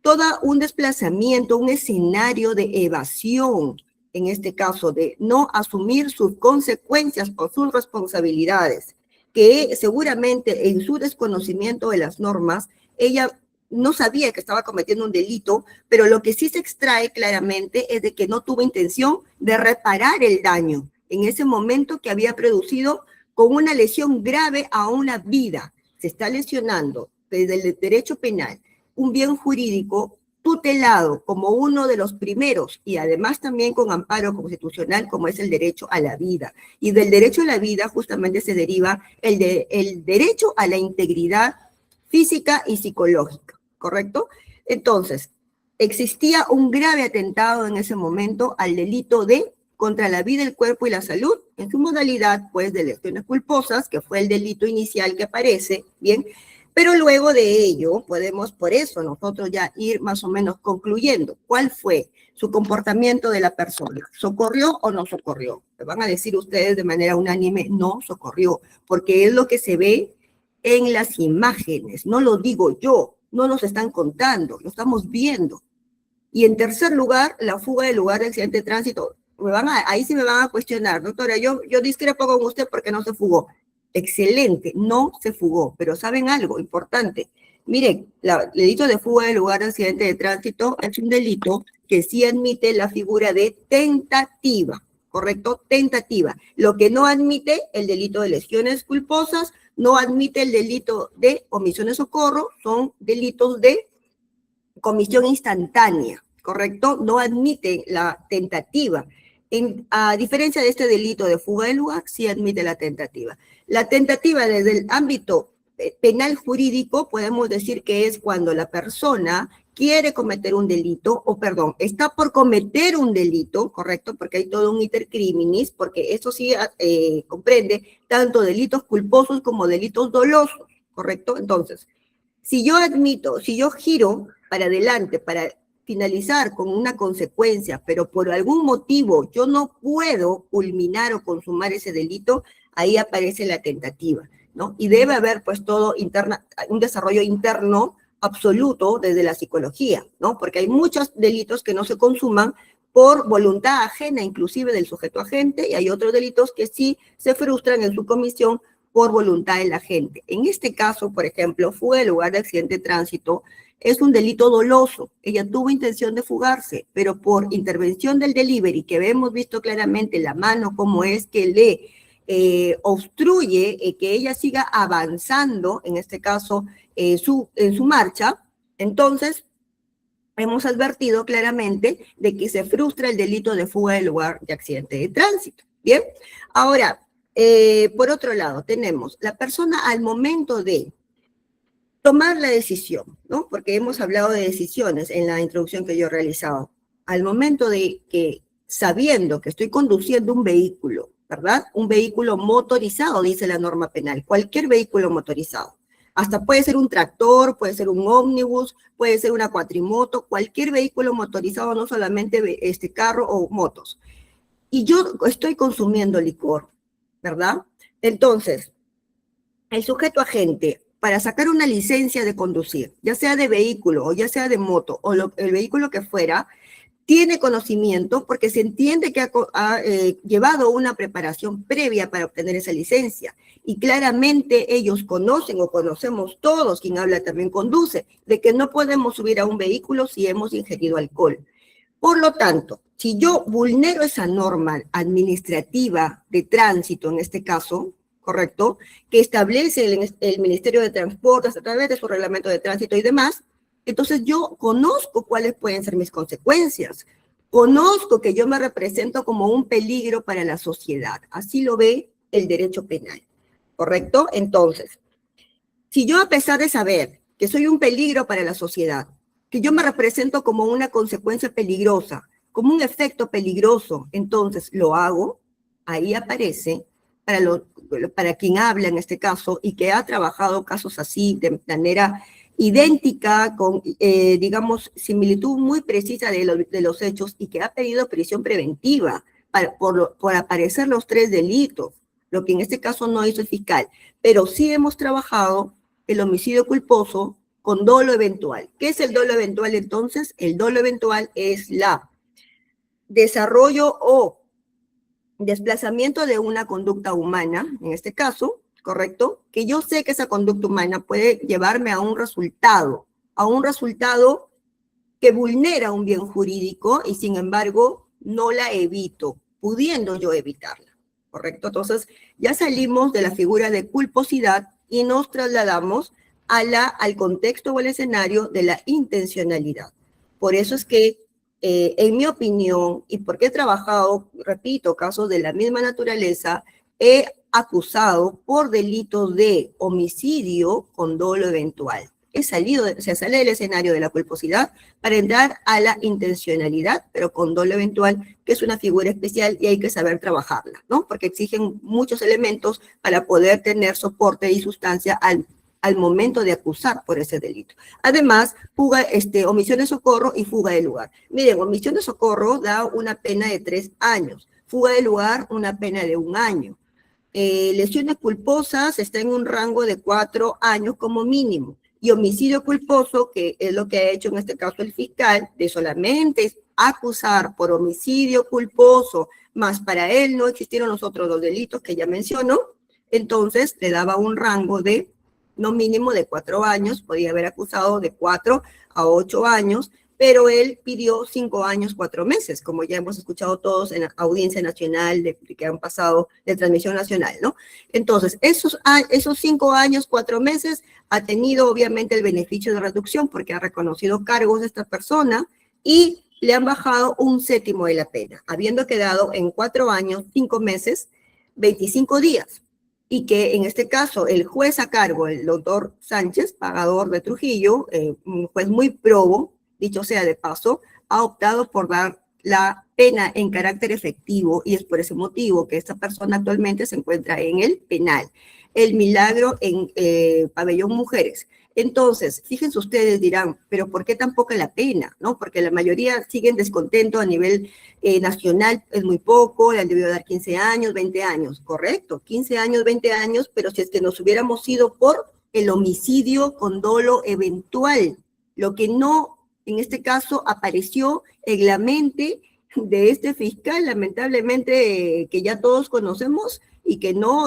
B: todo un desplazamiento, un escenario de evasión, en este caso de no asumir sus consecuencias o sus responsabilidades, que seguramente en su desconocimiento de las normas, ella no sabía que estaba cometiendo un delito, pero lo que sí se extrae claramente es de que no tuvo intención de reparar el daño en ese momento que había producido con una lesión grave a una vida. Se está lesionando desde el derecho penal un bien jurídico tutelado como uno de los primeros y además también con amparo constitucional como es el derecho a la vida. Y del derecho a la vida justamente se deriva el derecho a la integridad física y psicológica, ¿correcto? Entonces, existía un grave atentado en ese momento al delito de contra la vida, el cuerpo y la salud, en su modalidad, pues, de lesiones culposas, que fue el delito inicial que aparece, ¿bien? Pero luego de ello, podemos por eso nosotros ya ir más o menos concluyendo cuál fue su comportamiento de la persona. ¿Socorrió o no socorrió? Me van a decir ustedes de manera unánime, no socorrió, porque es lo que se ve en las imágenes, no lo digo yo, no nos están contando, lo estamos viendo. Y en tercer lugar, la fuga del lugar de accidente de tránsito. Ahí sí me van a cuestionar, doctora, yo discrepo con usted porque no se fugó. Excelente, no se fugó, pero ¿saben algo importante? Miren, el delito de fuga del lugar de accidente de tránsito es un delito que sí admite la figura de tentativa, ¿correcto? Tentativa. Lo que no admite el delito de lesiones culposas, no admite el delito de omisión de socorro, son delitos de comisión instantánea, ¿correcto? No admite la tentativa. A diferencia de este delito de fuga del lugar, sí admite la tentativa. La tentativa desde el ámbito penal jurídico podemos decir que es cuando la persona quiere cometer un delito, o perdón, está por cometer un delito, ¿correcto? Porque hay todo un intercriminis, porque eso sí comprende tanto delitos culposos como delitos dolosos, ¿correcto? Entonces, si yo giro para adelante, para finalizar con una consecuencia, pero por algún motivo yo no puedo culminar o consumar ese delito, ahí aparece la tentativa, ¿no? Y debe haber pues todo un desarrollo interno absoluto desde la psicología, ¿no? Porque hay muchos delitos que no se consuman por voluntad ajena, inclusive del sujeto agente, y hay otros delitos que sí se frustran en su comisión por voluntad de la gente. En este caso, por ejemplo, fuga del lugar de accidente de tránsito es un delito doloso. Ella tuvo intención de fugarse, pero por intervención del delivery, que hemos visto claramente la mano cómo es que le obstruye que ella siga avanzando, en este caso, en su marcha, entonces hemos advertido claramente de que se frustra el delito de fuga del lugar de accidente de tránsito. Bien, ahora, por otro lado, tenemos la persona al momento de tomar la decisión, ¿no? Porque hemos hablado de decisiones en la introducción que yo he realizado. Al momento de que, sabiendo que estoy conduciendo un vehículo, ¿verdad? Un vehículo motorizado, dice la norma penal, cualquier vehículo motorizado. Hasta puede ser un tractor, puede ser un ómnibus, puede ser una cuatrimoto, cualquier vehículo motorizado, no solamente carro o motos. Y yo estoy consumiendo licor, ¿verdad? Entonces, el sujeto agente, para sacar una licencia de conducir, ya sea de vehículo o ya sea de moto o el vehículo que fuera, tiene conocimiento porque se entiende que ha llevado una preparación previa para obtener esa licencia. Y claramente ellos conocen o conocemos todos, quien habla también conduce, de que no podemos subir a un vehículo si hemos ingerido alcohol. Por lo tanto, si yo vulnero esa norma administrativa de tránsito, en este caso, ¿correcto?, que establece el Ministerio de Transportes a través de su reglamento de tránsito y demás, entonces yo conozco cuáles pueden ser mis consecuencias. Conozco que yo me represento como un peligro para la sociedad. Así lo ve el derecho penal, ¿correcto? Entonces, si yo a pesar de saber que soy un peligro para la sociedad, que yo me represento como una consecuencia peligrosa, como un efecto peligroso, entonces lo hago, ahí aparece, para quien habla en este caso y que ha trabajado casos así de manera idéntica, con, digamos, similitud muy precisa de los hechos y que ha pedido prisión preventiva por aparecer los 3 delitos, lo que en este caso no hizo el fiscal, pero sí hemos trabajado el homicidio culposo con dolo eventual. ¿Qué es el dolo eventual entonces? El dolo eventual es la desarrollo o desplazamiento de una conducta humana, en este caso, ¿correcto? Que yo sé que esa conducta humana puede llevarme a un resultado que vulnera un bien jurídico y sin embargo no la evito, pudiendo yo evitarla, ¿correcto? Entonces ya salimos de la figura de culposidad y nos trasladamos al contexto o al escenario de la intencionalidad. Por eso es que, en mi opinión, y porque he trabajado, repito, casos de la misma naturaleza, he acusado por delitos de homicidio con dolo eventual. Se sale del escenario de la culposidad para entrar a la intencionalidad, pero con dolo eventual, que es una figura especial y hay que saber trabajarla, ¿no? Porque exigen muchos elementos para poder tener soporte y sustancia al momento de acusar por ese delito. Además, omisión de socorro y fuga de lugar. Miren, omisión de socorro da una pena de 3 años, fuga de lugar una pena de 1 año. Lesiones culposas está en un rango de 4 años como mínimo. Y homicidio culposo, que es lo que ha hecho en este caso el fiscal, de solamente acusar por homicidio culposo, más para él no existieron los otros 2 delitos que ya mencionó, entonces le daba un rango de no mínimo de 4 años, podía haber acusado de 4 a 8 años, pero él pidió 5 años, 4 meses, como ya hemos escuchado todos en la audiencia nacional que han pasado de transmisión nacional, ¿no? Entonces, esos 5 años, 4 meses ha tenido obviamente el beneficio de reducción porque ha reconocido cargos de esta persona y le han bajado 1/7 de la pena, habiendo quedado en 4 años, 5 meses, 25 días. Y que en este caso el juez a cargo, el doctor Sánchez, pagador de Trujillo, un juez muy probo, dicho sea de paso, ha optado por dar la pena en carácter efectivo y es por ese motivo que esta persona actualmente se encuentra en el penal. El Milagro en Pabellón Mujeres. Entonces, fíjense ustedes, dirán, pero ¿por qué tan poca la pena? ¿No? Porque la mayoría siguen descontento a nivel nacional, es muy poco, le han debido dar 15 años, 20 años, correcto, 15 años, 20 años, pero si es que nos hubiéramos ido por el homicidio con dolo eventual, lo que no, en este caso, apareció en la mente de este fiscal, lamentablemente, que ya todos conocemos, y que no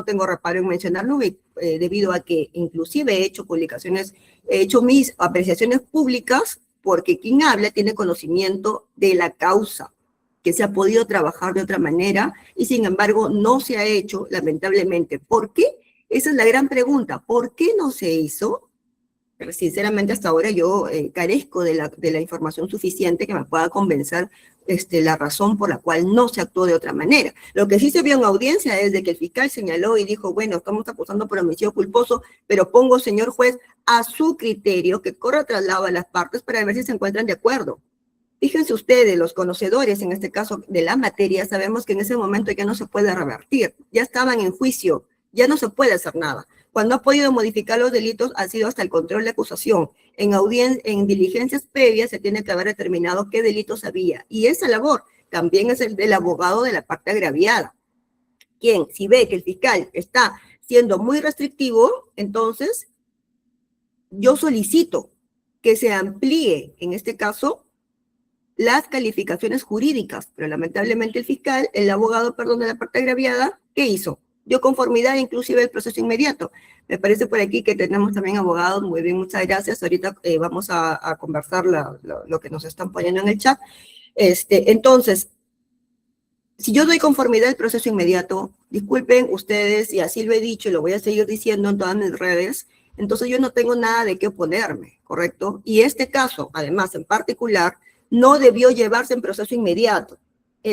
B: tengo reparo en mencionarlo, debido a que inclusive he hecho publicaciones, he hecho mis apreciaciones públicas, porque quien habla tiene conocimiento de la causa, que se ha podido trabajar de otra manera, y sin embargo no se ha hecho, lamentablemente. ¿Por qué? Esa es la gran pregunta. ¿Por qué no se hizo? Pero sinceramente hasta ahora yo carezco de la información suficiente que me pueda convencer la razón por la cual no se actuó de otra manera. Lo que sí se vio en audiencia es de que el fiscal señaló y dijo, bueno, estamos acusando por homicidio culposo, pero pongo, señor juez, a su criterio que corra traslado a las partes para ver si se encuentran de acuerdo. Fíjense ustedes, los conocedores, en este caso de la materia, sabemos que en ese momento ya no se puede revertir, ya estaban en juicio, ya no se puede hacer nada. Cuando ha podido modificar los delitos ha sido hasta el control de acusación. En diligencias previas se tiene que haber determinado qué delitos había. Y esa labor también es el del abogado de la parte agraviada, quien, si ve que el fiscal está siendo muy restrictivo, entonces yo solicito que se amplíe, en este caso, las calificaciones jurídicas. Pero lamentablemente el abogado, perdón, de la parte agraviada, ¿qué hizo? Dio conformidad inclusive el proceso inmediato. Me parece por aquí que tenemos también abogados. Muy bien, muchas gracias. Ahorita vamos a conversar lo que nos están poniendo en el chat. Entonces, si yo doy conformidad al proceso inmediato, disculpen ustedes, y así lo he dicho y lo voy a seguir diciendo en todas mis redes, entonces yo no tengo nada de qué oponerme, ¿correcto? Y este caso, además, en particular, no debió llevarse en proceso inmediato.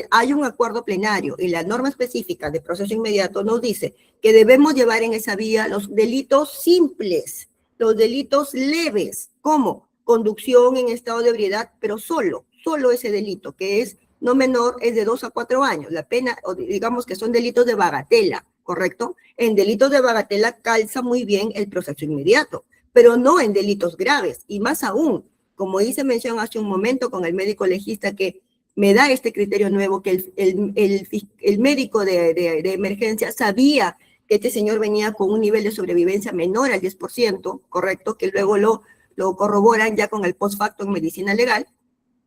B: Hay un acuerdo plenario y la norma específica de proceso inmediato nos dice que debemos llevar en esa vía los delitos simples, los delitos leves, como conducción en estado de ebriedad, pero solo ese delito, que es no menor, es de 2 a 4 años. La pena, o digamos que son delitos de bagatela, ¿correcto? En delitos de bagatela calza muy bien el proceso inmediato, pero no en delitos graves, y más aún, como hice mención hace un momento con el médico legista que me da este criterio nuevo, que el médico de emergencia sabía que este señor venía con un nivel de sobrevivencia menor al 10%, correcto, que luego lo corroboran ya con el post facto en medicina legal.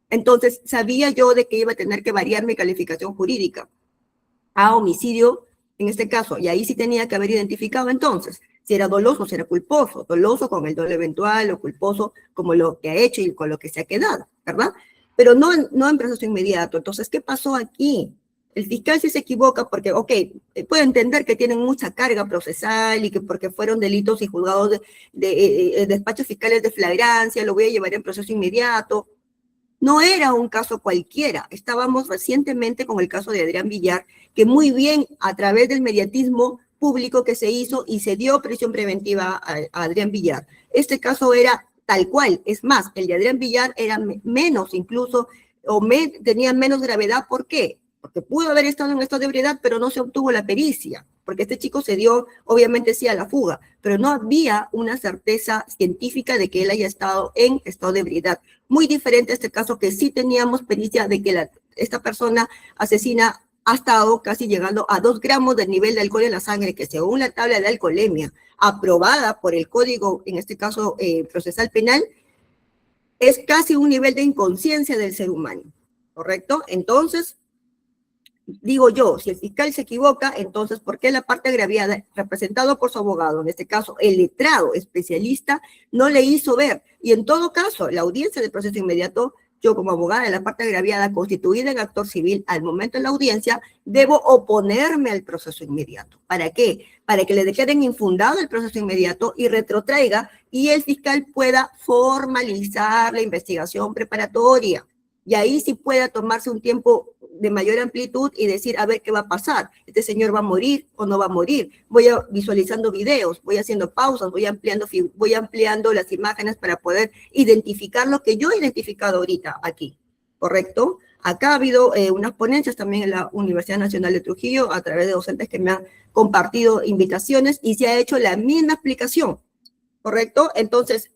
B: Entonces, sabía yo de que iba a tener que variar mi calificación jurídica a homicidio, en este caso, y ahí sí tenía que haber identificado entonces si era doloso o si era culposo, doloso con el dolo eventual o culposo como lo que ha hecho y con lo que se ha quedado, ¿verdad? Pero no en proceso inmediato. Entonces, ¿qué pasó aquí? El fiscal sí se equivoca porque, ok, puede entender que tienen mucha carga procesal y que porque fueron delitos y juzgados de despachos fiscales de flagrancia, lo voy a llevar en proceso inmediato. No era un caso cualquiera. Estábamos recientemente con el caso de Adrián Villar, que muy bien a través del mediatismo público que se hizo y se dio prisión preventiva a Adrián Villar. Este caso era tal cual. Es más, el de Adrián Villar era menos incluso, tenía menos gravedad. ¿Por qué? Porque pudo haber estado en estado de ebriedad, pero no se obtuvo la pericia, porque este chico se dio, obviamente sí, a la fuga, pero no había una certeza científica de que él haya estado en estado de ebriedad. Muy diferente a este caso que sí teníamos pericia de que esta persona asesina ha estado casi llegando a 2 gramos del nivel de alcohol en la sangre, que según la tabla de alcoholemia aprobada por el código, en este caso procesal penal, es casi un nivel de inconsciencia del ser humano, ¿correcto? Entonces, digo yo, si el fiscal se equivoca, entonces, ¿por qué la parte agraviada, representado por su abogado, en este caso el letrado especialista, no le hizo ver? Y en todo caso, la audiencia del proceso inmediato, yo como abogada de la parte agraviada constituida en actor civil, al momento de la audiencia, debo oponerme al proceso inmediato. ¿Para qué? Para que le declaren infundado el proceso inmediato y retrotraiga y el fiscal pueda formalizar la investigación preparatoria. Y ahí sí pueda tomarse un tiempo de mayor amplitud y decir, a ver qué va a pasar, este señor va a morir o no va a morir, voy visualizando videos, voy haciendo pausas, voy ampliando las imágenes para poder identificar lo que yo he identificado ahorita aquí, ¿correcto? Acá ha habido unas ponencias también en la Universidad Nacional de Trujillo a través de docentes que me han compartido invitaciones y se ha hecho la misma explicación, ¿correcto? Entonces,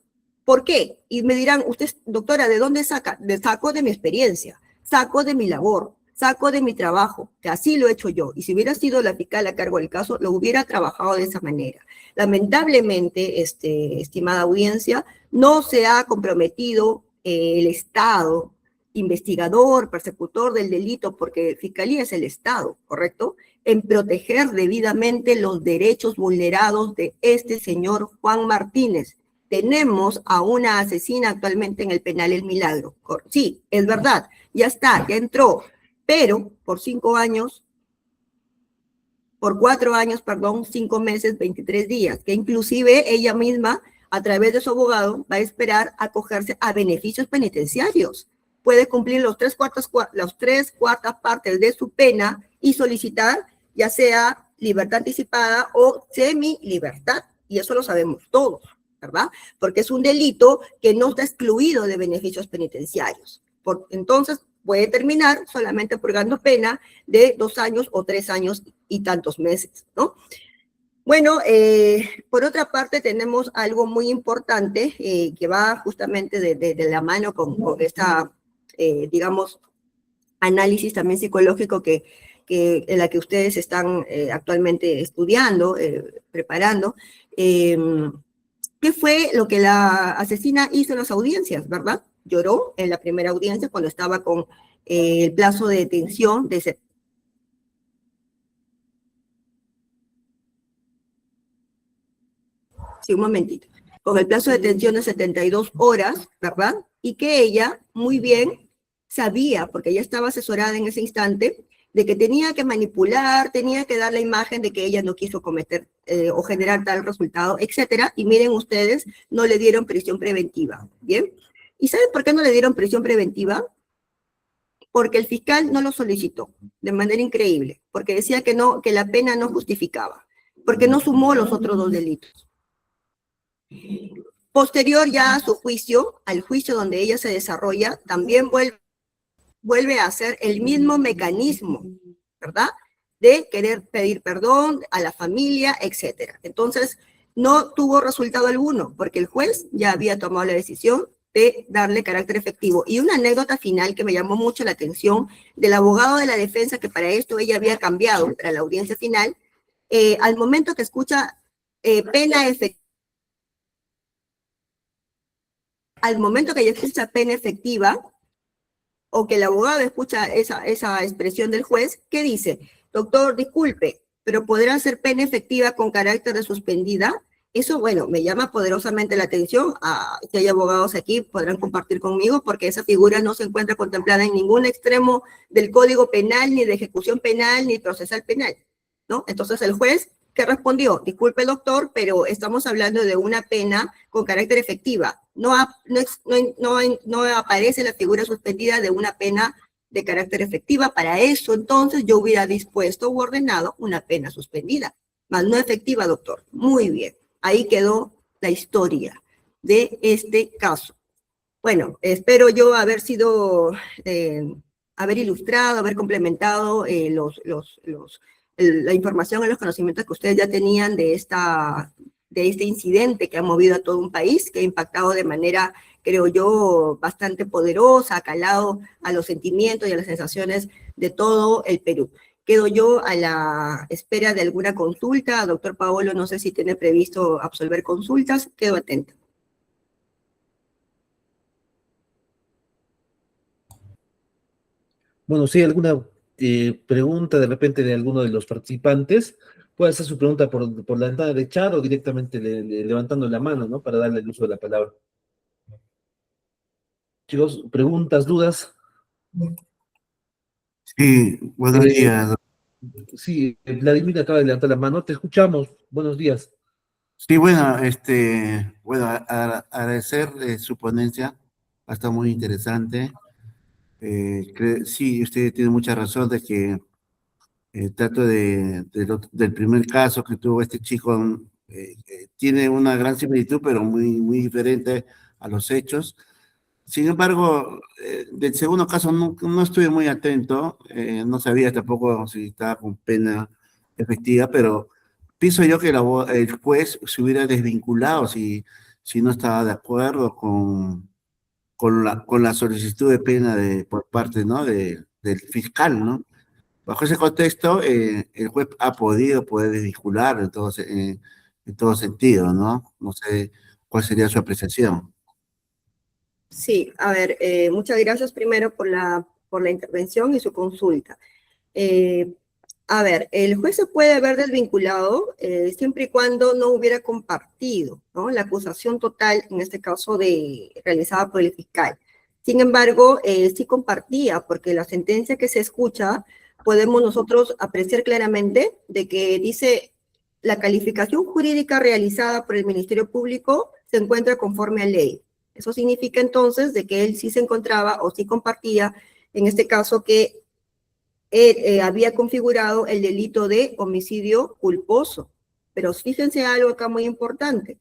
B: ¿por qué? Y me dirán, usted, doctora, ¿de dónde saca? Saco de mi experiencia, saco de mi labor, saco de mi trabajo, que así lo he hecho yo. Y si hubiera sido la fiscal a cargo del caso, lo hubiera trabajado de esa manera. Lamentablemente, estimada audiencia, no se ha comprometido el Estado, investigador, persecutor del delito, porque Fiscalía es el Estado, ¿correcto?, en proteger debidamente los derechos vulnerados de este señor Juan Martínez. Tenemos a una asesina actualmente en el penal El Milagro. Sí, es verdad, ya está, ya entró, pero por 5 años, por 4 años, perdón, 5 meses, 23 días, que inclusive ella misma, a través de su abogado, va a esperar acogerse a beneficios penitenciarios. Puede cumplir las 3/4 partes de su pena y solicitar ya sea libertad anticipada o semi-libertad, y eso lo sabemos todos, ¿verdad? Porque es un delito que no está excluido de beneficios penitenciarios. Entonces, puede terminar solamente purgando pena de 2 años o 3 años y tantos meses, ¿no? Bueno, por otra parte tenemos algo muy importante que va justamente de la mano con esta, digamos, análisis también psicológico en la que ustedes están actualmente estudiando, preparando. ¿Qué fue lo que la asesina hizo en las audiencias, verdad? Lloró en la primera audiencia cuando estaba con el plazo de detención de Sí, un momentito. Con el plazo de detención de 72 horas, ¿verdad? Y que ella muy bien sabía, porque ella estaba asesorada en ese instante, de que tenía que manipular, tenía que dar la imagen de que ella no quiso cometer o generar tal resultado, etcétera. Y miren ustedes, no le dieron prisión preventiva, ¿bien? ¿Y saben por qué no le dieron prisión preventiva? Porque el fiscal no lo solicitó, de manera increíble, porque decía que no, que la pena no justificaba, porque no sumó los otros 2 delitos. Posterior ya a su juicio, al juicio donde ella se desarrolla, también vuelve a hacer el mismo mecanismo, ¿verdad? De querer pedir perdón a la familia, etcétera. Entonces, no tuvo resultado alguno, porque el juez ya había tomado la decisión de darle carácter efectivo. Y una anécdota final que me llamó mucho la atención del abogado de la defensa, que para esto ella había cambiado para la audiencia final, al momento que escucha pena efectiva, al momento que ella escucha pena efectiva, o que el abogado escucha esa expresión del juez, ¿qué dice? Doctor, disculpe, pero ¿podrá ser pena efectiva con carácter de suspendida? Eso, bueno, me llama poderosamente la atención. Si hay abogados aquí, podrán compartir conmigo, porque esa figura no se encuentra contemplada en ningún extremo del Código Penal, ni de ejecución penal, ni procesal penal, ¿no? Entonces el juez, ¿qué respondió? Disculpe, doctor, pero estamos hablando de una pena con carácter efectiva. No aparece la figura suspendida de una pena de carácter efectiva. Para eso, entonces, yo hubiera dispuesto o ordenado una pena suspendida, más no efectiva, doctor. Muy bien. Ahí quedó la historia de este caso. Bueno, espero yo haber sido, haber ilustrado, haber complementado la información y los conocimientos que ustedes ya tenían de este incidente que ha movido a todo un país, que ha impactado de manera, creo yo, bastante poderosa, ha calado a los sentimientos y a las sensaciones de todo el Perú. Quedo yo a la espera de alguna consulta. Doctor Paolo, no sé si tiene previsto absolver consultas. Quedo atenta.
A: Bueno, si hay alguna pregunta de repente de alguno de los participantes, puede hacer su pregunta por la entrada de chat o directamente levantando la mano, ¿no? Para darle el uso de la palabra. Chicos, preguntas, dudas.
C: Sí, buenos
A: Eh,
C: días.
A: sí, Vladimir acaba de levantar la mano. Te escuchamos. Buenos días.
C: Sí, bueno, agradecer su ponencia, ha estado muy interesante. Sí, usted tiene mucha razón de que trato del primer caso que tuvo este chico, tiene una gran similitud, pero muy diferente a los hechos. Sin embargo, del segundo caso no estuve muy atento, no sabía tampoco si estaba con pena efectiva, pero pienso yo que el juez se hubiera desvinculado si no estaba de acuerdo con la solicitud de pena por parte, ¿no? Del fiscal, ¿no? Bajo ese contexto, el juez ha podido poder desvincular en todo sentido, ¿no? No sé cuál sería su apreciación.
B: Sí, a ver, muchas gracias primero por la intervención y su consulta. Eh, a ver, el juez se puede haber desvinculado siempre y cuando no hubiera compartido, ¿no? La acusación total, en este caso realizada por el fiscal. Sin embargo, sí compartía, porque la sentencia que se escucha, podemos nosotros apreciar claramente de que dice la calificación jurídica realizada por el Ministerio Público se encuentra conforme a ley. Eso significa entonces de que él sí se encontraba o sí compartía, en este caso, que él había configurado el delito de homicidio culposo. Pero fíjense algo acá muy importante.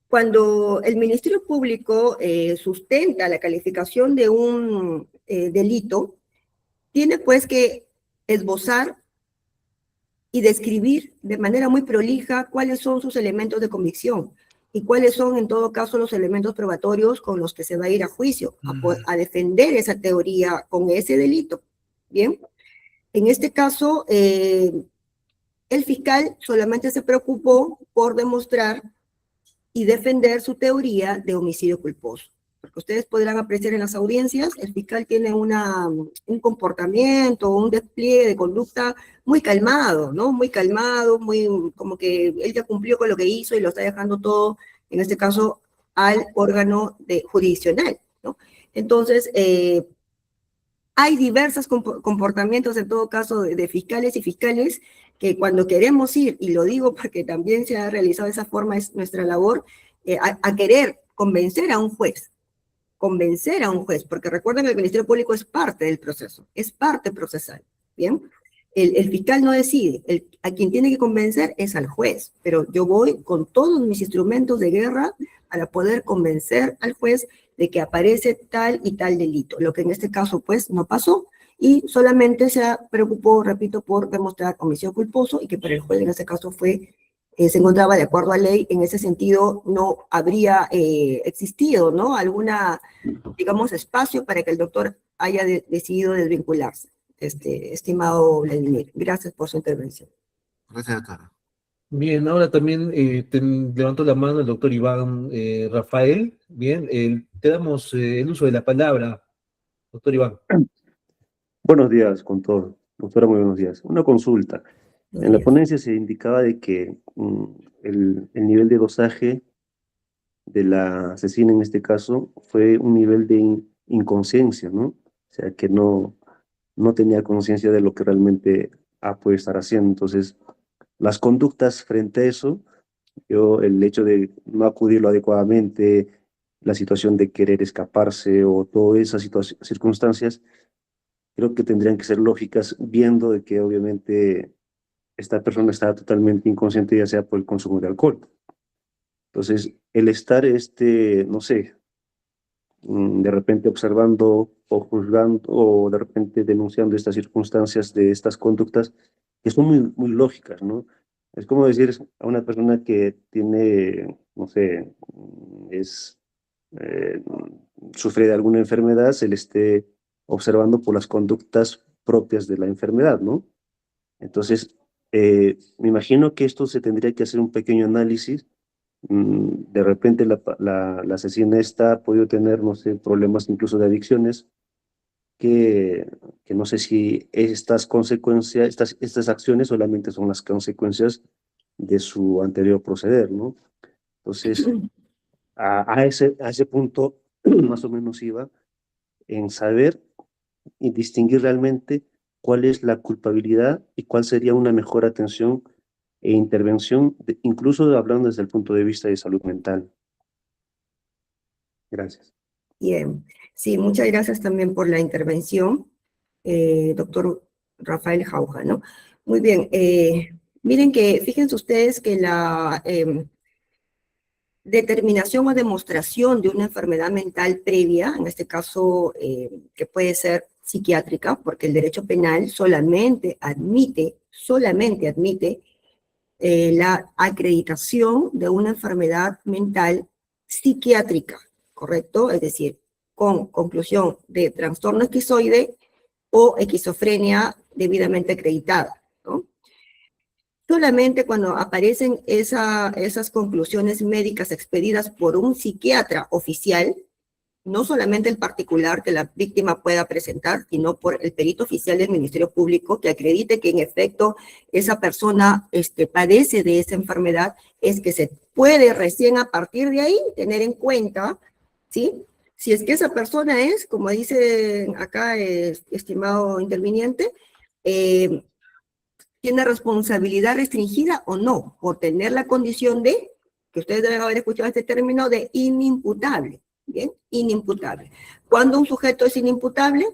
B: Cuando el Ministerio Público sustenta la calificación de un delito, tiene pues que esbozar y describir de manera muy prolija cuáles son sus elementos de convicción y cuáles son en todo caso los elementos probatorios con los que se va a ir a juicio, a defender esa teoría con ese delito. Bien, en este caso, el fiscal solamente se preocupó por demostrar y defender su teoría de homicidio culposo. Porque ustedes podrán apreciar en las audiencias, el fiscal tiene un comportamiento, un despliegue de conducta muy calmado, ¿no? Muy calmado, muy como que él ya cumplió con lo que hizo y lo está dejando todo, en este caso, al órgano jurisdiccional, ¿no? Entonces, hay diversos comportamientos, en todo caso, de fiscales y fiscales, que cuando queremos ir, y lo digo porque también se ha realizado de esa forma, es nuestra labor, a querer convencer a un juez, porque recuerden que el Ministerio Público es parte del proceso, es parte procesal, ¿bien? El fiscal no decide, a quien tiene que convencer es al juez, pero yo voy con todos mis instrumentos de guerra para poder convencer al juez de que aparece tal y tal delito, lo que en este caso pues no pasó, y solamente se preocupó, repito, por demostrar homicidio culposo y que para el juez en este caso se encontraba de acuerdo a ley. En ese sentido no habría existido, ¿no? Alguna, digamos, espacio para que el doctor haya decidido desvincularse. Estimado Vladimir, gracias por su intervención.
C: Gracias, doctora.
A: Bien, ahora también levantó la mano el doctor Iván Rafael. Bien, te damos el uso de la palabra, doctor Iván.
D: Buenos días con todo. Doctora, muy buenos días. Una consulta. En la ponencia se indicaba de que el nivel de dosaje de la asesina en este caso fue un nivel de inconsciencia, ¿no? O sea, que no tenía conciencia de lo que realmente ha podido estar haciendo. Entonces, las conductas frente a eso, el hecho de no acudirlo adecuadamente, la situación de querer escaparse o todas esas circunstancias, creo que tendrían que ser lógicas, viendo de que obviamente esta persona está totalmente inconsciente, ya sea por el consumo de alcohol. Entonces, el estar, no sé, de repente observando o juzgando o de repente denunciando estas circunstancias de estas conductas que son muy, muy lógicas, ¿no? Es como decir a una persona que tiene, no sé, eh, sufre de alguna enfermedad, se le esté observando por las conductas propias de la enfermedad, ¿no? Entonces, me imagino que esto se tendría que hacer un pequeño análisis. De repente la asesina esta ha podido tener, no sé, problemas incluso de adicciones, que no sé si estas consecuencias, estas acciones solamente son las consecuencias de su anterior proceder, ¿no? Entonces, a ese punto más o menos iba en saber y distinguir realmente cuál es la culpabilidad y cuál sería una mejor atención e intervención, incluso hablando desde el punto de vista de salud mental. Gracias.
B: Bien, sí, muchas gracias también por la intervención, doctor Rafael Jauja, ¿no? Muy bien, miren que, fíjense ustedes que la determinación o demostración de una enfermedad mental previa, en este caso que puede ser psiquiátrica, porque el derecho penal solamente admite la acreditación de una enfermedad mental psiquiátrica, ¿correcto? Es decir, con conclusión de trastorno esquizoide o esquizofrenia debidamente acreditada, ¿no? Solamente cuando aparecen esas conclusiones médicas expedidas por un psiquiatra oficial, no solamente el particular que la víctima pueda presentar, sino por el perito oficial del Ministerio Público que acredite que en efecto esa persona padece de esa enfermedad, es que se puede recién a partir de ahí tener en cuenta, ¿sí? Si es que esa persona es, como dice acá estimado interviniente, tiene responsabilidad restringida o no, por tener la condición de, que ustedes deben haber escuchado este término, de inimputable. Bien, inimputable. ¿Cuándo un sujeto es inimputable?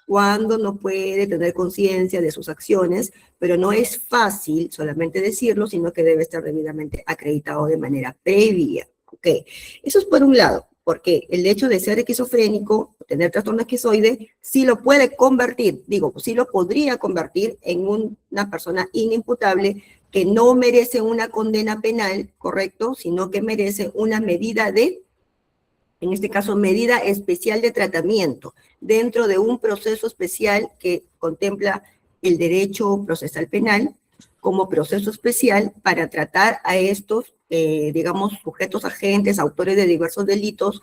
B: Cuando no puede tener conciencia de sus acciones, pero no es fácil solamente decirlo, sino que debe estar debidamente acreditado de manera previa. Ok, eso es por un lado, porque el hecho de ser esquizofrénico, tener trastorno esquizoide, sí lo puede convertir, sí lo podría convertir en una persona inimputable que no merece una condena penal, ¿correcto? Sino que merece una medida en este caso, medida especial de tratamiento, dentro de un proceso especial que contempla el derecho procesal penal como proceso especial para tratar a estos, digamos, sujetos agentes, autores de diversos delitos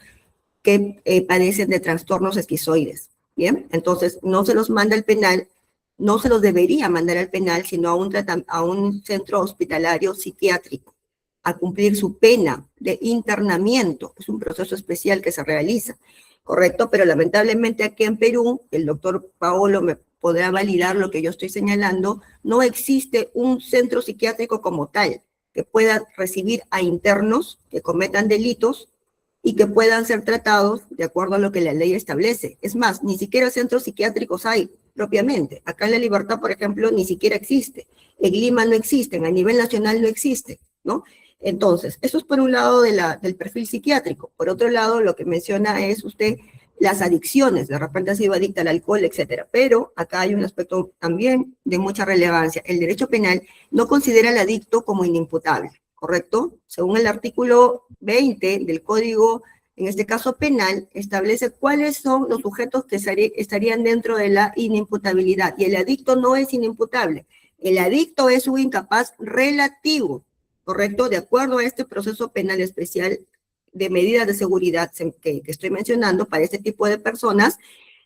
B: que padecen de trastornos esquizoides. Bien, entonces no se los manda al penal, no se los debería mandar al penal, sino a un centro hospitalario psiquiátrico a cumplir su pena de internamiento. Es un proceso especial que se realiza, ¿correcto? Pero lamentablemente aquí en Perú, el doctor Paolo me podrá validar lo que yo estoy señalando, no existe un centro psiquiátrico como tal que pueda recibir a internos que cometan delitos y que puedan ser tratados de acuerdo a lo que la ley establece. Es más, ni siquiera centros psiquiátricos hay propiamente. Acá en La Libertad, por ejemplo, ni siquiera existe. En Lima no existen, a nivel nacional no existe, ¿no? Entonces, eso es por un lado del perfil psiquiátrico. Por otro lado, lo que menciona es usted las adicciones. De repente ha sido adicta al alcohol, etcétera. Pero acá hay un aspecto también de mucha relevancia. El derecho penal no considera al adicto como inimputable, ¿correcto? Según el artículo 20 del Código, en este caso penal, establece cuáles son los sujetos que estarían dentro de la inimputabilidad. Y el adicto no es inimputable. El adicto es un incapaz relativo, ¿correcto? De acuerdo a este proceso penal especial de medidas de seguridad que estoy mencionando para este tipo de personas,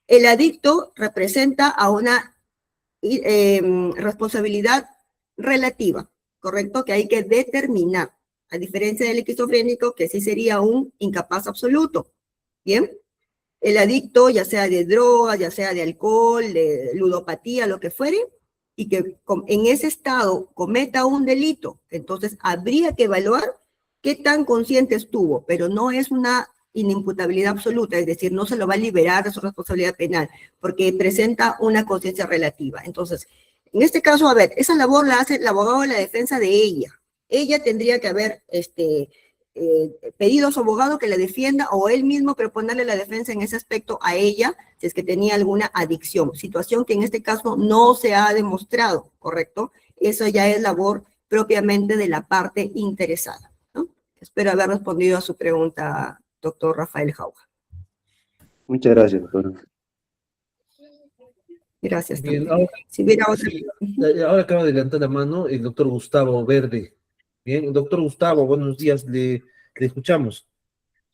B: el adicto representa a una responsabilidad relativa, ¿correcto? Que hay que determinar, a diferencia del esquizofrénico, que sí sería un incapaz absoluto, ¿bien? El adicto, ya sea de droga, ya sea de alcohol, de ludopatía, lo que fuere, y que en ese estado cometa un delito, entonces habría que evaluar qué tan consciente estuvo, pero no es una inimputabilidad absoluta, es decir, no se lo va a liberar de su responsabilidad penal, porque presenta una conciencia relativa. Entonces, en este caso, a ver, esa labor la hace el abogado de la defensa de ella. Ella tendría que haber pedido a su abogado que la defienda o él mismo proponerle la defensa en ese aspecto a ella si es que tenía alguna adicción, situación que en este caso no se ha demostrado, ¿correcto? Eso ya es labor propiamente de la parte interesada, ¿no? Espero haber respondido a su pregunta, doctor Rafael Jauja.
D: Muchas gracias, doctor.
B: Gracias
A: Bien,
B: también. Si hubiera otra...
A: sí, ahora acaba de levantar la mano el doctor Gustavo Verde. Bien, doctor Gustavo, buenos días, le escuchamos.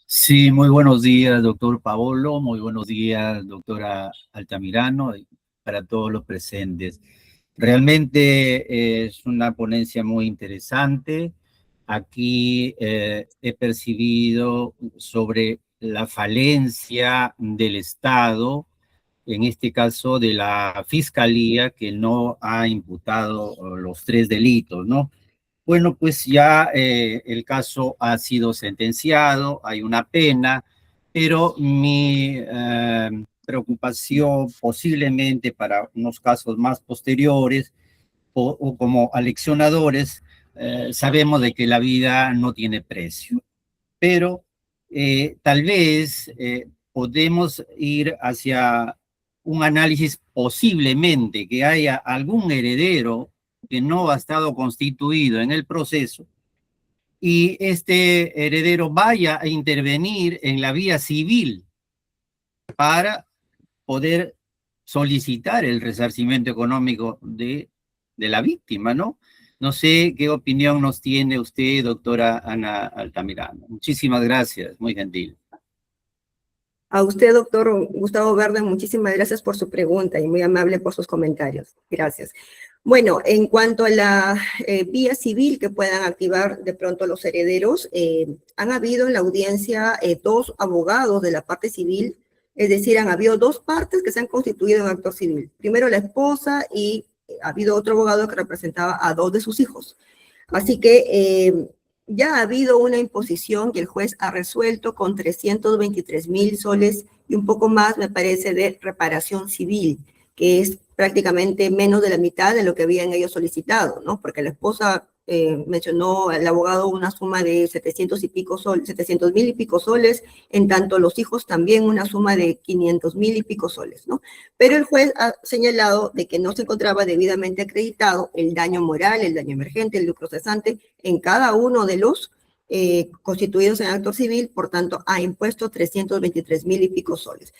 E: Sí, muy buenos días, doctor Paolo, muy buenos días, doctora Altamirano, y para todos los presentes. Realmente es una ponencia muy interesante. Aquí he percibido sobre la falencia del Estado, en este caso de la Fiscalía, que no ha imputado los 3 delitos, ¿no? Bueno, pues ya el caso ha sido sentenciado, hay una pena, pero mi preocupación posiblemente para unos casos más posteriores o como aleccionadores, sabemos de que la vida no tiene precio, pero tal vez podemos ir hacia un análisis posiblemente que haya algún heredero que no ha estado constituido en el proceso y este heredero vaya a intervenir en la vía civil para poder solicitar el resarcimiento económico de la víctima, ¿no? No sé qué opinión nos tiene usted, doctora Ana Altamirano. Muchísimas gracias, muy gentil.
B: A usted, doctor Gustavo Verde, muchísimas gracias por su pregunta y muy amable por sus comentarios. Gracias. Bueno, en cuanto a la vía civil que puedan activar de pronto los herederos, han habido en la audiencia 2 abogados de la parte civil, es decir, han habido 2 partes que se han constituido en actor civil. Primero la esposa y ha habido otro abogado que representaba a 2 de sus hijos. Así que ya ha habido una imposición que el juez ha resuelto con 323.000 soles y un poco más, me parece, de reparación civil, que es prácticamente menos de la mitad de lo que habían ellos solicitado, ¿no? Porque la esposa mencionó al abogado una suma de 700.000 y pico soles, en tanto los hijos también una suma de 500.000 y pico soles, ¿no? Pero el juez ha señalado de que no se encontraba debidamente acreditado el daño moral, el daño emergente, el lucro cesante en cada uno de los constituidos en acto civil, por tanto ha impuesto 323.000 y pico soles.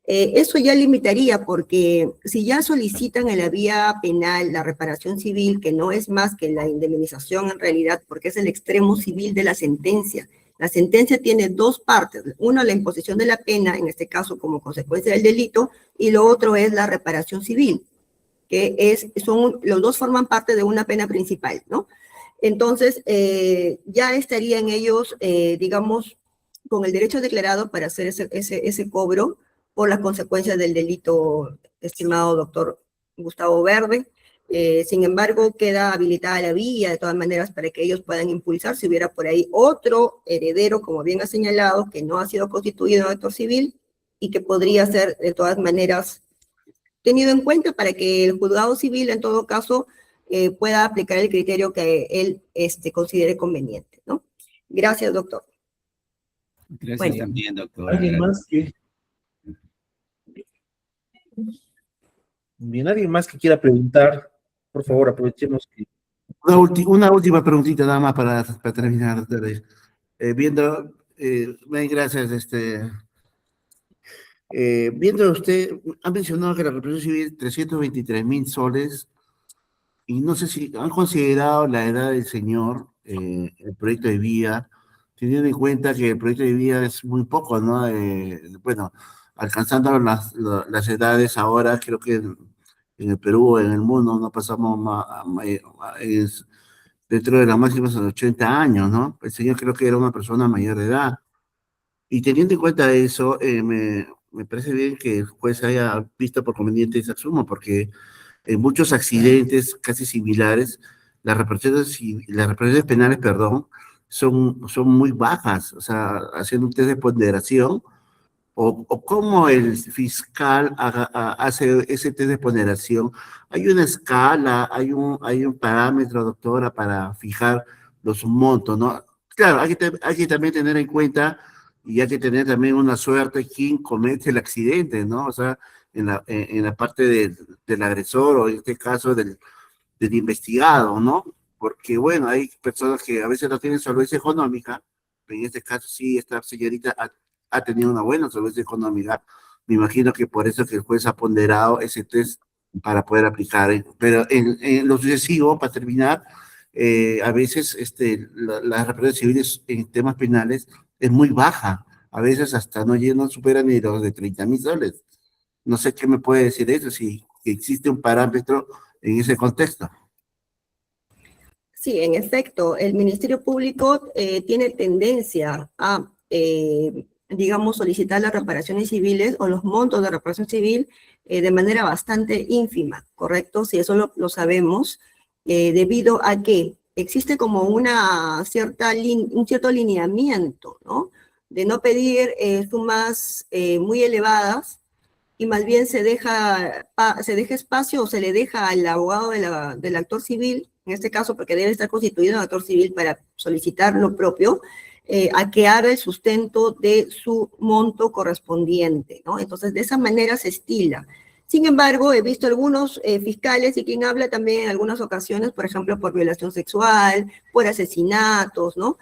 B: Eso ya limitaría porque si ya solicitan en la vía penal la reparación civil, que no es más que la indemnización en realidad, porque es el extremo civil de la sentencia. La sentencia tiene 2 partes. Uno, la imposición de la pena, en este caso como consecuencia del delito, y lo otro es la reparación civil, que los 2 forman parte de una pena principal, ¿no? Entonces, ya estarían ellos, digamos, con el derecho declarado para hacer ese cobro por las consecuencias del delito, estimado doctor Gustavo Verde. Sin embargo, queda habilitada la vía, de todas maneras, para que ellos puedan impulsar si hubiera por ahí otro heredero, como bien ha señalado, que no ha sido constituido en actor civil y que podría ser, de todas maneras, tenido en cuenta para que el juzgado civil, en todo caso, pueda aplicar el criterio que él considere conveniente, ¿no? Gracias, doctor.
E: Gracias
B: Bueno.
E: también, doctora.
A: ¿Alguien más que... Bien, alguien más que quiera preguntar? Por favor, aprovechemos que...
C: Una última preguntita nada más para terminar. Bien, gracias. Viendo usted, ha mencionado que la represión civil 323.000 soles, y no sé si han considerado la edad del señor, el proyecto de vía, teniendo en cuenta que el proyecto de vía es muy poco, ¿no? Bueno, alcanzando las edades ahora, creo que en el Perú, en el mundo, no pasamos dentro de las máximas de 80 años, ¿no? El señor creo que era una persona mayor de edad. Y teniendo en cuenta eso, me parece bien que el juez haya visto por conveniente esa suma, porque en muchos accidentes casi similares, las reparaciones penales, perdón, son muy bajas. O sea, haciendo un test de ponderación, o cómo el fiscal hace ese test de ponderación. Hay una escala, hay un parámetro, doctora, para fijar los montos, ¿no? Claro, hay que también tener en cuenta, y hay que tener también una suerte quién comete el accidente, ¿no? O sea, en la parte del agresor, o en este caso del investigado, ¿no? Porque, bueno, hay personas que a veces no tienen solvencia económica. En este caso sí, esta señorita ha tenido una buena solvencia económica. Me imagino que por eso que el juez ha ponderado ese test para poder aplicar. Pero en lo sucesivo, para terminar, a veces las reparaciones civiles en temas penales es muy baja. A veces hasta no superan ni los de 30.000 soles. No sé qué me puede decir eso, si existe un parámetro en ese contexto.
B: Sí, en efecto, el Ministerio Público tiene tendencia a, digamos, solicitar las reparaciones civiles o los montos de reparación civil de manera bastante ínfima, ¿correcto? Si eso lo sabemos, debido a que existe como un cierto alineamiento, ¿no? De no pedir sumas muy elevadas, y más bien se deja espacio o se le deja al abogado del actor civil, en este caso porque debe estar constituido un actor civil para solicitar lo propio, a que haga el sustento de su monto correspondiente, ¿no? Entonces, de esa manera se estila. Sin embargo, he visto algunos fiscales y quien habla también en algunas ocasiones, por ejemplo, por violación sexual, por asesinatos, ¿no?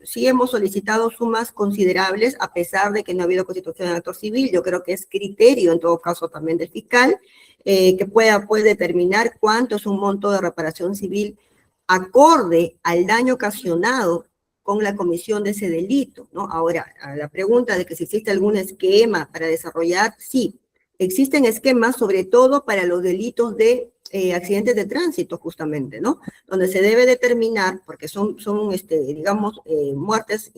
B: Sí hemos solicitado sumas considerables a pesar de que no ha habido constitución de actor civil. Yo creo que es criterio en todo caso también del fiscal que puede determinar cuánto es un monto de reparación civil acorde al daño ocasionado con la comisión de ese delito, ¿no? Ahora, a la pregunta de que si existe algún esquema para desarrollar, sí, existen esquemas sobre todo para los delitos de accidentes de tránsito, justamente, ¿no? Donde se debe determinar, porque son digamos, muertes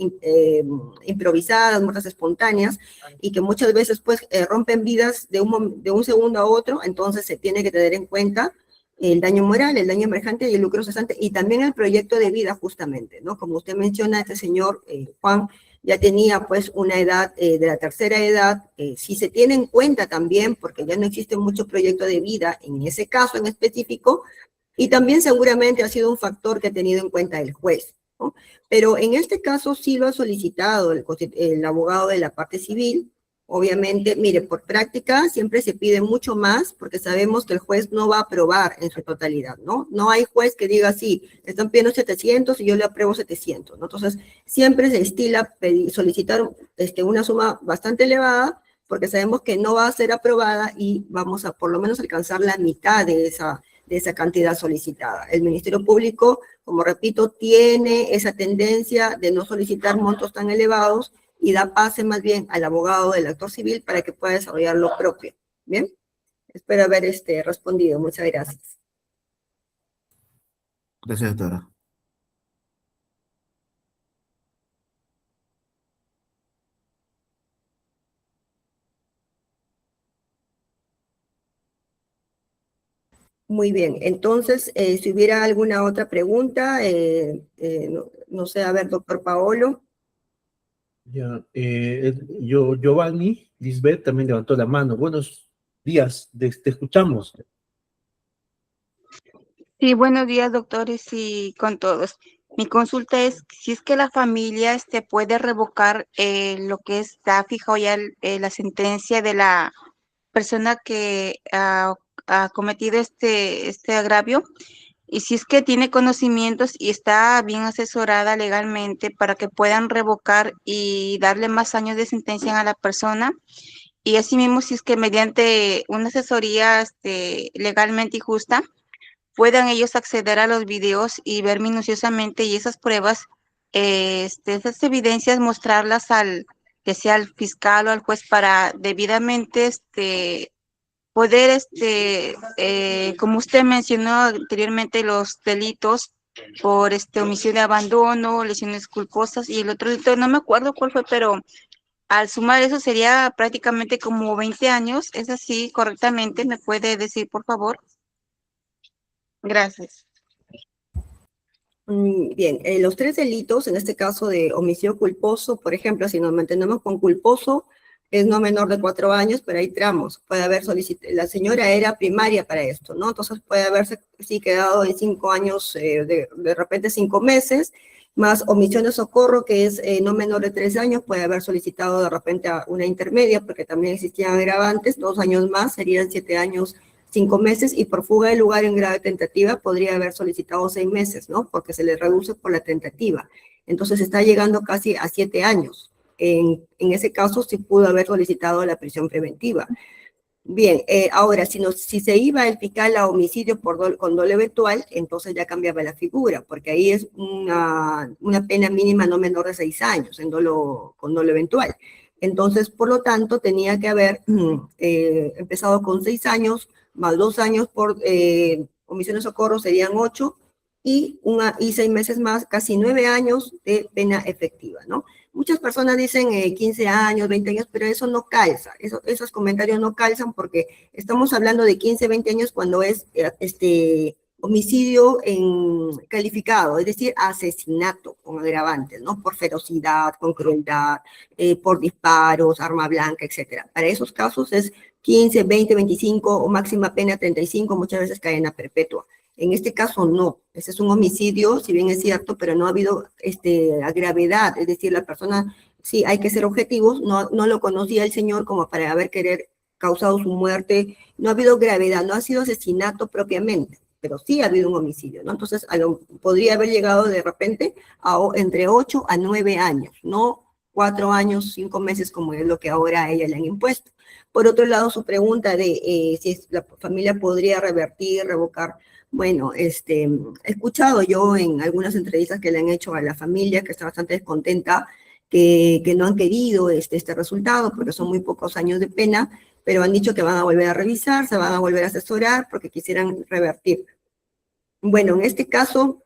B: improvisadas, muertes espontáneas, y que muchas veces, pues, rompen vidas de un segundo a otro. Entonces se tiene que tener en cuenta el daño moral, el daño emergente y el lucro cesante, y también el proyecto de vida, justamente, ¿no? Como usted menciona, este señor Juan ya tenía pues una edad de la tercera edad. Si se tiene en cuenta también, porque ya no existe mucho proyecto de vida en ese caso en específico, y también seguramente ha sido un factor que ha tenido en cuenta el juez, ¿no? Pero en este caso sí lo ha solicitado el abogado de la parte civil. Obviamente, mire, por práctica siempre se pide mucho más porque sabemos que el juez no va a aprobar en su totalidad, ¿no? No hay juez que diga, sí, están pidiendo 700 y yo le apruebo 700, ¿no? Entonces, siempre se estila solicitar una suma bastante elevada porque sabemos que no va a ser aprobada y vamos a por lo menos alcanzar la mitad de esa cantidad solicitada. El Ministerio Público, como repito, tiene esa tendencia de no solicitar montos tan elevados y da pase más bien al abogado del actor civil para que pueda desarrollar lo propio. Bien, espero haber respondido. Muchas gracias.
C: Gracias, doctora.
B: Muy bien, entonces, si hubiera alguna otra pregunta, no sé, a ver, doctor Paolo.
A: Ya, Giovanni, Lisbeth también levantó la mano. Buenos días, te escuchamos.
F: Sí, buenos días, doctores, y con todos. Mi consulta es si es que la familia puede revocar lo que está fijado ya la sentencia de la persona que ha cometido este agravio, y si es que tiene conocimientos y está bien asesorada legalmente para que puedan revocar y darle más años de sentencia a la persona. Y asimismo, si es que mediante una asesoría legalmente y justa, puedan ellos acceder a los videos y ver minuciosamente y esas pruebas, esas evidencias, mostrarlas que sea al fiscal o al juez para debidamente poder, como usted mencionó anteriormente, los delitos por omisión de abandono, lesiones culposas y el otro delito, no me acuerdo cuál fue, pero Al sumar eso sería prácticamente como 20 años. ¿Es así correctamente? ¿Me puede decir, por favor? Gracias.
B: Bien, los 3 delitos, en este caso de homicidio culposo, por ejemplo, si nos mantenemos con culposo, es no menor de 4 años, pero hay tramos. Puede haber solicitado, la señora era primaria para esto, ¿no? Entonces puede haberse, sí, quedado en 5 años, de repente 5 meses, más omisión de socorro, que es no menor de 3 años, puede haber solicitado de repente a una intermedia, porque también existían agravantes, 2 años más, serían 7 años 5 meses, y por fuga de lugar en grave tentativa podría haber solicitado 6 meses, ¿no? Porque se le reduce por la tentativa. Entonces está llegando casi a 7 años. En ese caso sí pudo haber solicitado la prisión preventiva. Bien, ahora, si se iba el fiscal a homicidio con dolo eventual, entonces ya cambiaba la figura, porque ahí es una pena mínima no menor de 6 años con dolo eventual. Entonces, por lo tanto, tenía que haber empezado con 6 años, más 2 años por omisión de socorro, serían 8, y 6 meses más, casi 9 años de pena efectiva, ¿no? Muchas personas dicen 15 años, 20 años, pero eso no calza, esos comentarios no calzan porque estamos hablando de 15, 20 años cuando es homicidio calificado, es decir, asesinato con agravantes, ¿no? Por ferocidad, con crueldad, por disparos, arma blanca, etcétera. Para esos casos es 15, 20, 25 o máxima pena 35, muchas veces cadena perpetua. En este caso no, ese es un homicidio, si bien es cierto, pero no ha habido gravedad, es decir, la persona, sí, hay que ser objetivos, no lo conocía el señor como para haber causado su muerte, no ha habido gravedad, no ha sido asesinato propiamente, pero sí ha habido un homicidio, ¿no? Entonces, podría haber llegado de repente entre 8 a 9 años, no 4 años, 5 meses, como es lo que ahora a ella le han impuesto. Por otro lado, su pregunta de si la familia podría revertir, revocar. Bueno, he escuchado yo en algunas entrevistas que le han hecho a la familia, que está bastante descontenta, que no han querido este resultado porque son muy pocos años de pena, pero han dicho que van a volver a revisar, se van a volver a asesorar porque quisieran revertir. Bueno, en este caso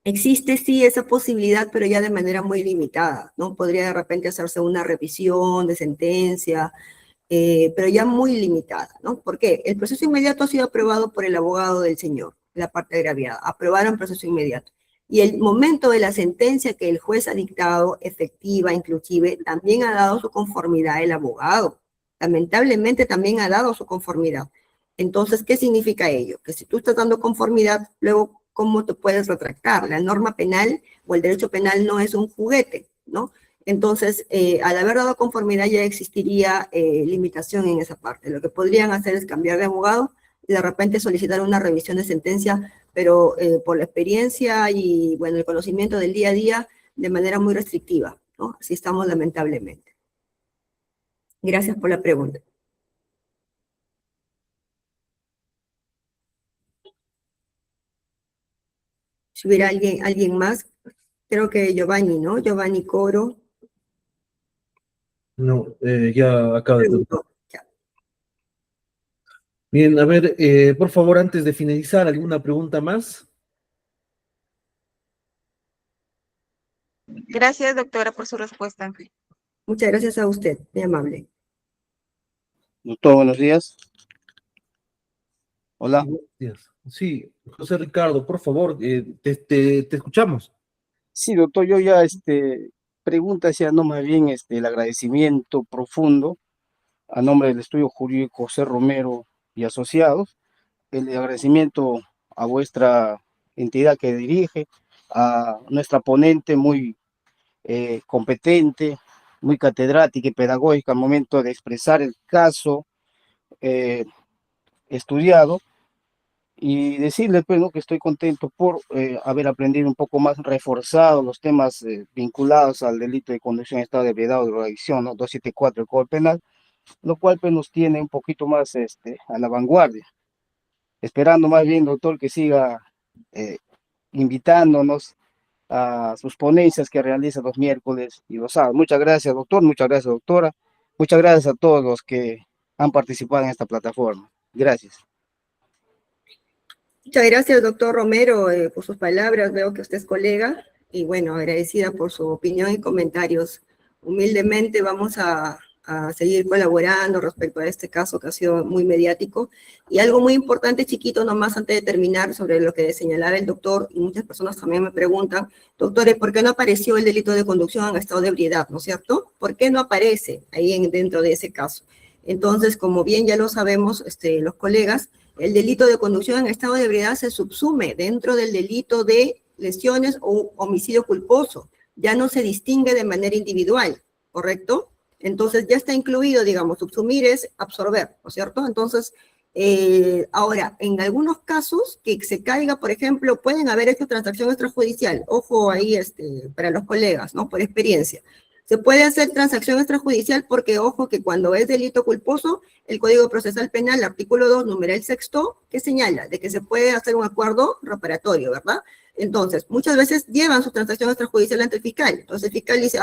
B: existe sí esa posibilidad, pero ya de manera muy limitada, ¿no? Podría de repente hacerse una revisión de sentencia, pero ya muy limitada, ¿no? Porque el proceso inmediato ha sido aprobado por el abogado del señor, la parte agraviada, aprobaron proceso inmediato. Y el momento de la sentencia que el juez ha dictado, efectiva inclusive, también ha dado su conformidad el abogado. Lamentablemente también ha dado su conformidad. Entonces, ¿qué significa ello? Que si tú estás dando conformidad, luego, ¿cómo te puedes retractar? La norma penal o el derecho penal no es un juguete, ¿no? Entonces, al haber dado conformidad ya existiría limitación en esa parte. Lo que podrían hacer es cambiar de abogado y de repente solicitar una revisión de sentencia, pero por la experiencia y, bueno, el conocimiento del día a día, de manera muy restrictiva, ¿no? Así estamos lamentablemente. Gracias por la pregunta. Si hubiera alguien más, creo que Giovanni, ¿no? Giovanni Coro.
A: No, ya acaba de terminar.
B: Preguntó. Ya.
A: Bien, a ver, por favor, antes de finalizar, ¿alguna pregunta más?
F: Gracias, doctora, por su respuesta.
B: Muchas gracias a usted, muy amable.
G: Doctor, buenos días. Hola.
A: Sí, buenos días. Sí, José Ricardo, por favor, te escuchamos.
G: Sí, doctor, yo ya pregunta ya no más bien el agradecimiento profundo a nombre del estudio jurídico José Romero y Asociados, el agradecimiento a vuestra entidad que dirige, a nuestra ponente muy competente, muy catedrática y pedagógica al momento de expresar el caso estudiado. Y decirle, pues, ¿no?, que estoy contento por haber aprendido un poco más, reforzado los temas vinculados al delito de conducción en estado de ebriedad o drogadicción, ¿no? 274 del Código Penal, lo cual pues nos tiene un poquito más a la vanguardia. Esperando más bien, doctor, que siga invitándonos a sus ponencias que realiza los miércoles y los sábados. Muchas gracias, doctor, muchas gracias, doctora. Muchas gracias a todos los que han participado en esta plataforma. Gracias.
B: Muchas gracias, doctor Romero, por sus palabras. Veo que usted es colega y, bueno, agradecida por su opinión y comentarios. humildemente vamos a seguir colaborando respecto a este caso que ha sido muy mediático. Y algo muy importante, chiquito, nomás antes de terminar, sobre lo que señalaba el doctor, y muchas personas también me preguntan, doctores, ¿por qué no apareció el delito de conducción en estado de ebriedad, no es cierto? ¿Por qué no aparece ahí dentro de ese caso? Entonces, como bien ya lo sabemos los colegas, el delito de conducción en estado de ebriedad se subsume dentro del delito de lesiones o homicidio culposo. Ya no se distingue de manera individual, ¿correcto? Entonces ya está incluido, digamos, subsumir es absorber, ¿no es cierto? Entonces, ahora, en algunos casos que se caiga, por ejemplo, pueden haber hecho transacción extrajudicial, ojo ahí para los colegas, ¿no? Por experiencia. Se puede hacer transacción extrajudicial porque, ojo, que cuando es delito culposo, el Código Procesal Penal, artículo 2, numeral sexto, que señala de que se puede hacer un acuerdo reparatorio, ¿verdad? Entonces, muchas veces llevan su transacción extrajudicial ante el fiscal. Entonces, el fiscal dice,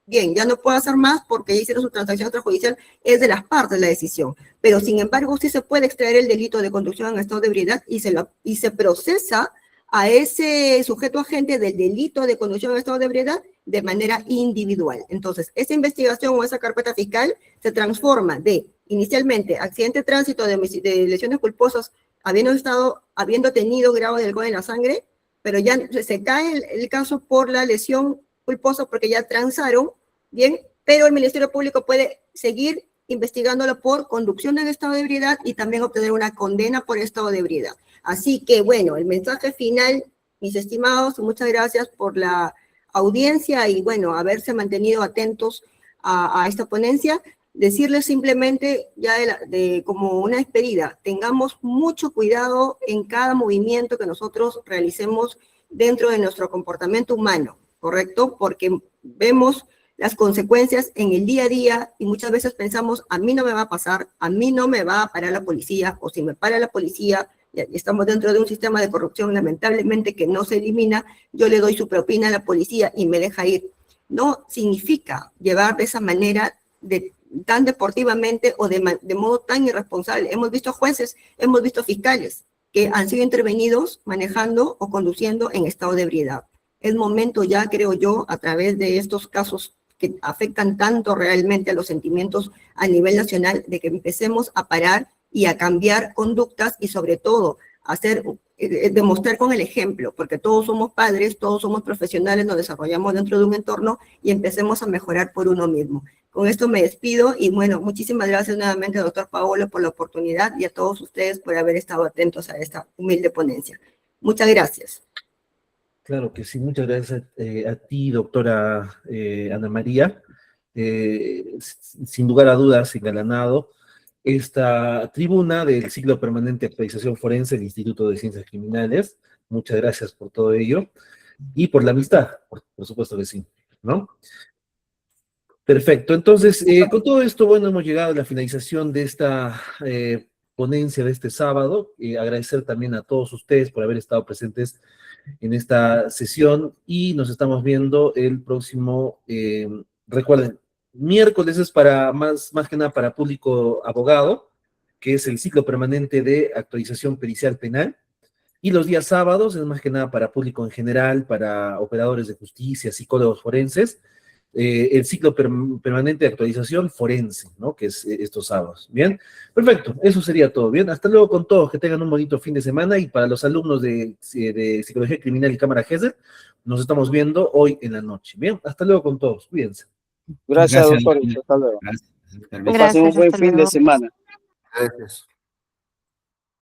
B: bien, ya no puedo hacer más porque ya hicieron su transacción extrajudicial, es de las partes la decisión. Pero, sin embargo, sí se puede extraer el delito de conducción en estado de ebriedad y se procesa a ese sujeto agente del delito de conducción en estado de ebriedad de manera individual. Entonces, esa investigación o esa carpeta fiscal se transforma de, inicialmente, accidente de tránsito de lesiones culposas, habiendo tenido grado de alcohol en la sangre, pero ya se cae el caso por la lesión culposa porque ya transaron, bien, pero el Ministerio Público puede seguir investigándolo por conducción en estado de ebriedad y también obtener una condena por estado de ebriedad. Así que, bueno, el mensaje final, mis estimados, muchas gracias por la audiencia y, bueno, haberse mantenido atentos a esta ponencia. Decirles simplemente, ya como una despedida, tengamos mucho cuidado en cada movimiento que nosotros realicemos dentro de nuestro comportamiento humano, ¿correcto? Porque vemos las consecuencias en el día a día y muchas veces pensamos, a mí no me va a pasar, a mí no me va a parar la policía, o si me para la policía, y estamos dentro de un sistema de corrupción lamentablemente que no se elimina, yo le doy su propina a la policía y me deja ir. No significa llevar de esa manera, tan deportivamente o de modo tan irresponsable. Hemos visto jueces, hemos visto fiscales que han sido intervenidos manejando o conduciendo en estado de ebriedad. Es momento ya, creo yo, a través de estos casos que afectan tanto realmente a los sentimientos a nivel nacional, de que empecemos a parar y a cambiar conductas y sobre todo demostrar con el ejemplo, porque todos somos padres, todos somos profesionales, nos desarrollamos dentro de un entorno y empecemos a mejorar por uno mismo. Con esto me despido y bueno, muchísimas gracias nuevamente, doctor Paolo, por la oportunidad y a todos ustedes por haber estado atentos a esta humilde ponencia. Muchas gracias.
A: Claro que sí, muchas gracias a ti, doctora Ana María. Sin lugar a dudas, engalanado esta tribuna del ciclo permanente de actualización forense del Instituto de Ciencias Criminales. Muchas gracias por todo ello y por la amistad, por supuesto que sí, ¿no? Perfecto, entonces, con todo esto, bueno, hemos llegado a la finalización de esta ponencia de este sábado. Agradecer también a todos ustedes por haber estado presentes en esta sesión y nos estamos viendo el próximo, recuerden, miércoles es para más que nada para público abogado, que es el ciclo permanente de actualización pericial penal, y los días sábados es más que nada para público en general, para operadores de justicia, psicólogos forenses, el ciclo permanente de actualización forense, ¿no? Que es estos sábados. Bien, perfecto, eso sería todo. Bien, hasta luego con todos, que tengan un bonito fin de semana y para los alumnos de Psicología Criminal y Cámara GESEL, nos estamos viendo hoy en la noche. Bien, hasta luego con todos, cuídense.
G: Gracias, doctor. Hasta luego.
E: Gracias.
G: Que pasen un buen fin de semana.
C: Gracias.